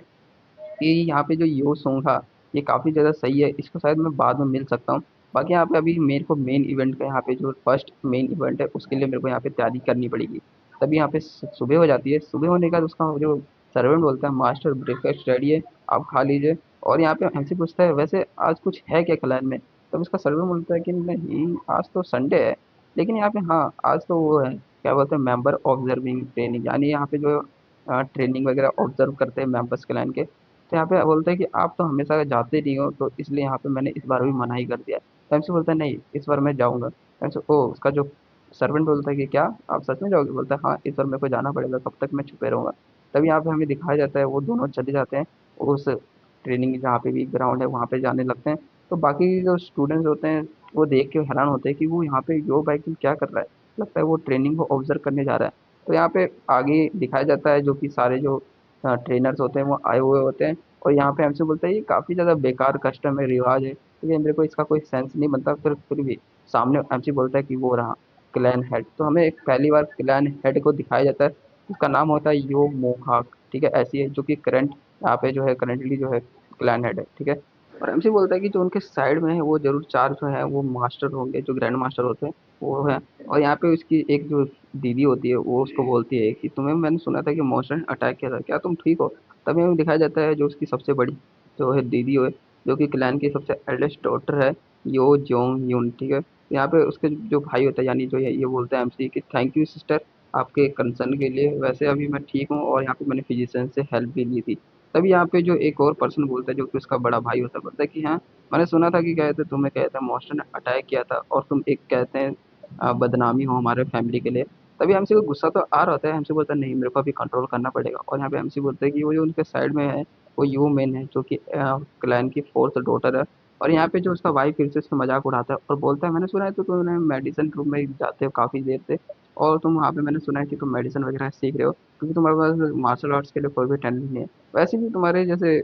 कि यहाँ पे जो यो सॉन्ग था ये काफ़ी ज़्यादा सही है, इसको शायद मैं बाद में मिल सकता हूँ। बाकी यहाँ पे अभी मेरे को मेन इवेंट का यहाँ पे जो फर्स्ट मेन इवेंट है उसके लिए मेरे को यहाँ पे तैयारी करनी पड़ेगी। तभी यहाँ पे सुबह हो जाती है, सुबह होने के बाद उसका जो सर्वेंट बोलता है मास्टर ब्रेकफास्ट रेडी है, आप खा लीजिए। और यहाँ पे एमसी पूछता है वैसे आज कुछ है क्या क्लान में? तब उसका सर्वेंट बोलता है कि नहीं आज तो संडे है, लेकिन यहाँ पे हाँ आज तो वो है क्या बोलते हैं मेंबर ऑब्जर्विंग ट्रेनिंग, यानी यहाँ पे जो ट्रेनिंग वगैरह ऑब्जर्व करते हैं मेंबर्स क्लान के। तो यहाँ पे बोलते हैं कि आप तो हमेशा जाते नहीं हो तो इसलिए यहाँ पे मैंने इस बार भी मना ही कर दिया। तो एमसी बोलता है नहीं इस बार मैं जाऊँगा। एमसी ओ उसका जो सर्वेंट बोलता है कि क्या आप सच में जाओगे? बोलता है हाँ इस बार मेरे को जाना पड़ेगा, कब तक मैं छुपे रहूँगा। तभी यहाँ पे हमें दिखाया जाता है वो दोनों चले जाते हैं उस ट्रेनिंग जहाँ पे भी ग्राउंड है वहाँ पे जाने लगते हैं। तो बाकी जो स्टूडेंट्स होते हैं वो देख के हैरान होते हैं कि वो यहाँ पे यो बाइकिंग क्या कर रहा है, लगता है वो ट्रेनिंग को ऑब्जर्व करने जा रहा है। तो यहाँ पे आगे दिखाया जाता है जो कि सारे जो ट्रेनर्स होते हैं वो आए हुए होते हैं और यहाँ पे हमसे बोलता है ये काफ़ी ज़्यादा बेकार कस्टम है, रिवाज है, ठीक है मेरे को इसका कोई सेंस नहीं बनता। फिर भी सामने एमसी बोलता है कि वो रहा क्लैन हेड। तो हमें एक पहली बार क्लैन हेड को दिखाया जाता है, उसका नाम होता है यो मोहाक, ठीक है ऐसी है जो कि करंट यहाँ पे जो है करंटली जो है क्लैन हेड है, ठीक है। और एमसी बोलता है कि जो उनके साइड में है वो जरूर चार जो है वो मास्टर होंगे, जो ग्रैंड मास्टर होते हैं वो है। और यहाँ पे उसकी एक जो दीदी होती है वो उसको बोलती है कि तुम्हें मैंने सुना था कि मॉन्स्टर ने अटैक किया था, क्या तुम ठीक हो? तभी हमें दिखाया जाता है जो उसकी सबसे बड़ी जो है दीदी है, जो कि क्लैन की सबसे एल्डेस्ट डॉटर है, यो जोंग यून, ठीक है। तो यहाँ पे उसके जो भाई होता है यानी जो ये बोलता है एमसी कि थैंक यू सिस्टर आपके कंसर्न के लिए, वैसे अभी मैं ठीक हूँ और यहाँ पे मैंने फिजिशियन से हेल्प भी ली थी। तभी यहाँ पे जो एक और पर्सन बोलता है जो कि उसका बड़ा भाई होता है, बोलता है कि हाँ मैंने सुना था कि कहते तुम्हें कहते हैं मॉन्स्टर ने अटैक किया था और तुम एक कहते हैं बदनामी हो हमारे फैमिली के लिए। तभी एमसी को गुस्सा तो आ रहा होता है, एमसी बोलता है नहीं मेरे को अभी कंट्रोल करना पड़ेगा। और यहाँ पे एमसी बोलता है कि वो जो उनके साइड में है वो यू मेन है, जो कि क्लैन की फोर्थ डॉटर है। और यहाँ पे जो उसका भाई फिर से उसका मजाक उड़ाता है और बोलता है मैंने सुना है तो तुमने मेडिसिन रूम में जाते हो काफ़ी देर से और तुम वहाँ पे मैंने सुना है कि तुम मेडिसिन वगैरह सीख रहे हो, क्योंकि तुम्हारे पास मार्शल आर्ट्स के लिए कोई भी टैलेंट नहीं है। वैसे भी तुम्हारे जैसे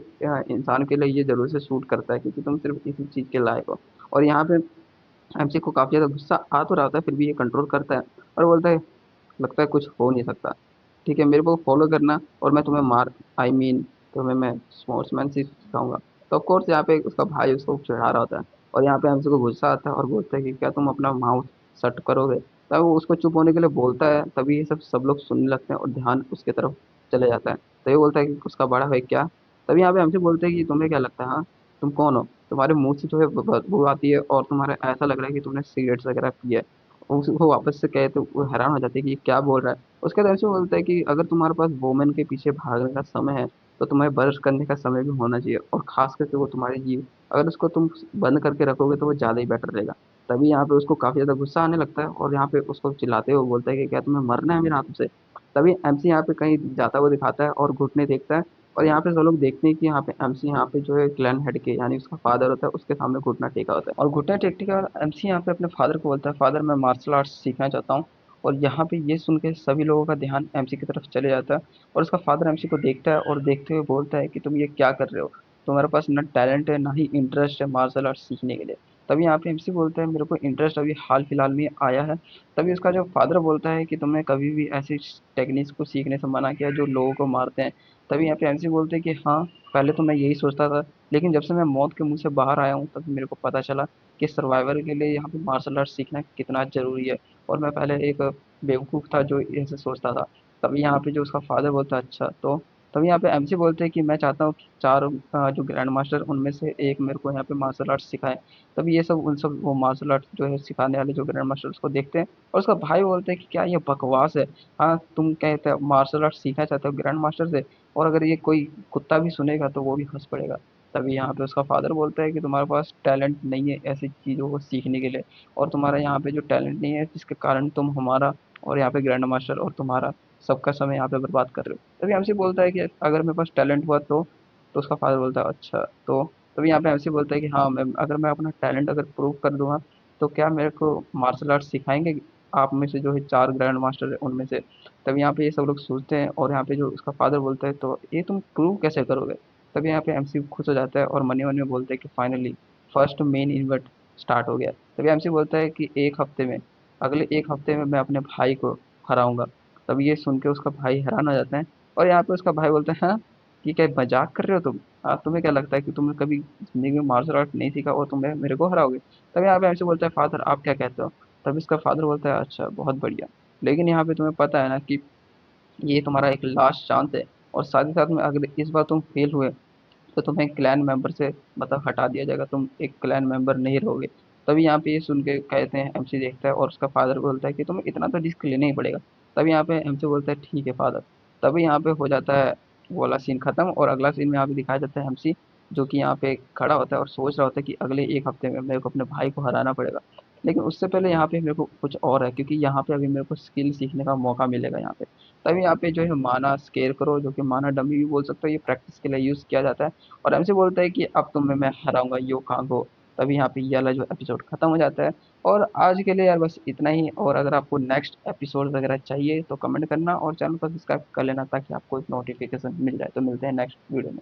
इंसान के लिए ये ज़रूर से सूट करता है, क्योंकि तुम सिर्फ़ इसी चीज़ के लायक हो। और यहाँ पे एमसी को काफ़ी ज़्यादा गुस्सा आ तो रहा होता है, फिर भी ये कंट्रोल करता है और बोलता है, लगता है कुछ हो नहीं सकता। ठीक है, मेरे को फॉलो करना और मैं तुम्हें मार आई मीन तुम्हें मैं स्पोर्ट्समैनशिप सिखाऊँगा। तो ऑफ कोर्स यहाँ पे उसका भाई उसको चिढ़ा रहा होता है और यहाँ पे एमसी को गुस्सा आता है और बोलता है कि क्या तुम अपना माउथ शट करोगे? तब वो उसको चुप होने के लिए बोलता है, तभी ये सब लोग सुनने लगते हैं और ध्यान उसके तरफ चले जाता है। तो ये बोलता है कि उसका बड़ा भाई क्या? तभी यहाँ पे एमसी बोलते हैं कि तुम्हें क्या लगता है हाँ? तुम कौन हो? तुम्हारे मुँह से जो है ब बदबू आती है और तुम्हारा ऐसा लग रहा है कि तुमने सिगरेट्स वगैरह पिया है। वो वापस से कहे तो वो हैरान हो जाते हैं कि ये क्या बोल रहा है। उसके बाद ऐसे बोलता है कि अगर तुम्हारे पास वुमेन के पीछे भागने का समय है, तो तुम्हें ब्रश करने का समय भी होना चाहिए और ख़ास करके वो तुम्हारी जीभ, अगर उसको तुम बंद करके रखोगे तो वो ज़्यादा ही बेटर रहेगा। तभी यहाँ पे उसको काफ़ी ज़्यादा गुस्सा आने लगता है और यहाँ पे उसको चिल्लाते हुए बोलता है कि क्या तुम्हें मरना है मेरे हाथों से? तभी एमसी यहाँ पे कहीं जाता हुआ दिखाता है और घुटने देखता है और यहाँ पे सब लोग देखते हैं कि यहाँ पे एमसी यहाँ पे जो है क्लैन हेड के यानी उसका फादर होता है उसके सामने घुटना टेका होता है और घुटना टेकने के बाद एमसी यहाँ पे अपने फादर को बोलता है, फादर मैं मार्शल आर्ट्स सीखना चाहता हूँ। और यहाँ पे ये सुन के सभी लोगों का ध्यान एमसी की तरफ चले जाता है और उसका फादर एमसी को देखता है और देखते हुए बोलता है कि तुम ये क्या कर रहे हो? तुम्हारे पास ना टैलेंट है ना ही इंटरेस्ट है मार्शल आर्ट सीखने के लिए। तभी यहाँ पे एमसी बोलता है मेरे को इंटरेस्ट अभी हाल फिलहाल में आया है। तभी उसका जो फादर बोलता है कि तुमने कभी भी ऐसी टेक्निक्स को सीखने से मना किया जो लोगों को मारते हैं। तभी यहाँ पे एमसी बोलते हैं कि हाँ, पहले तो मैं यही सोचता था, लेकिन जब से मैं मौत के मुंह से बाहर आया हूँ तब मेरे को पता चला कि सर्वाइवल के लिए यहाँ पे मार्शल आर्ट सीखना कितना ज़रूरी है। और मैं पहले एक बेवकूफ़ था जो ऐसे सोचता था। तभी यहाँ पे जो उसका फादर बोलता है अच्छा तो। तभी यहाँ पे एमसी बोलते हैं कि मैं चाहता हूँ कि 4 जो ग्रैंड मास्टर उनमें से एक मेरे को यहाँ पे मार्शल आर्ट्स सिखाए। तभी ये सब उन सब वो मार्शल आर्ट्स जो है सिखाने वाले जो ग्रैंड मास्टर उसको देखते हैं और उसका भाई बोलता है कि क्या ये बकवास है? हाँ, तुम कहते हो मार्शल आर्ट्स सीखना चाहते हो ग्रैंड मास्टर से और अगर ये कोई कुत्ता भी सुनेगा तो वो भी हँस पड़ेगा। तभी यहाँ पे उसका फादर बोलता है कि तुम्हारे पास टैलेंट नहीं है ऐसी चीज़ों को सीखने के लिए और तुम्हारा यहाँ पे जो टैलेंट नहीं है जिसके कारण तुम हमारा और यहाँ पे ग्रैंड मास्टर और तुम्हारा सबका समय यहाँ पे बर्बाद कर रहे हो। तभी हमसे बोलता है कि अगर मेरे पास टैलेंट हुआ तो उसका फादर बोलता है अच्छा तो। तभी यहाँ पे हमसे बोलता है कि हाँ मैं अगर मैं अपना टैलेंट अगर प्रूव कर दूंगा तो क्या मेरे को मार्शल आर्ट सिखाएंगे आप में से जो है 4 ग्रैंड मास्टर है उनमें से। तभी यहाँ पे ये सब लोग सोचते हैं और यहाँ पे जो उसका फादर बोलता है तो ये तुम प्रूव कैसे करोगे? तभी यहाँ पे एमसी खुश हो जाता है और मन में बोलता है कि finally first main event start हो गया। तभी एमसी बोलता है कि एक हफ्ते में अगले 1 हफ्ते में मैं अपने भाई को हराऊँगा। तब ये सुन के उसका भाई हैरान हो जाता है और यहाँ पे उसका भाई बोलता है, "हाँ, ये क्या मज़ाक कर रहे हो तुम? तुम्हें क्या लगता है कि तुमने कभी ज़िंदगी में मार्शल आर्ट नहीं सीखा और तुम मेरे को हराओगे?" तब यहाँ पे एमसी बोलता है, "फादर आप क्या कहते हो?" तब इसका फादर बोलता है, "अच्छा, बहुत बढ़िया। लेकिन यहाँ पे तुम्हें पता है ना कि ये तुम्हारा एक लास्ट चांस है और साथ ही साथ में अगर इस बार तुम फेल हुए तो तुम्हें क्लैन मेंबर से मतलब हटा दिया जाएगा, तुम एक क्लैन मेंबर नहीं रहोगे। तभी यहाँ पे ये सुन के कहते हैं एमसी देखता है और उसका फादर बोलता है कि तुम्हें इतना तो रिस्क लेना ही पड़ेगा। तभी यहाँ पे एमसी बोलता है ठीक है फादर। तभी यहाँ पे हो जाता है वो वाला सीन खत्म और अगला सीन में यहाँ पे दिखाया जाता है एमसी जो कि यहाँ पे खड़ा होता है और सोच रहा होता है कि अगले 1 हफ्ते में मेरे को अपने भाई को हराना पड़ेगा। लेकिन उससे पहले यहाँ पे मेरे को कुछ और है क्योंकि यहाँ पे अभी मेरे को स्किल सीखने का मौका मिलेगा यहाँ पे। तभी यहाँ पे जो है माना स्केरक्रो जो कि माना डमी भी बोल सकते हो ये प्रैक्टिस के लिए यूज़ किया जाता है। और एमसी बोलता है कि अब तुम्हें मैं हराऊँगा यो कांगो। तभी यहाँ पे ये वाला जो एपिसोड खत्म हो जाता है। और आज के लिए यार बस इतना ही और अगर आपको नेक्स्ट एपिसोड वगैरह चाहिए तो कमेंट करना और चैनल को सब्सक्राइब कर लेना ताकि आपको एक नोटिफिकेशन मिल जाए। तो मिलते हैं नेक्स्ट वीडियो में।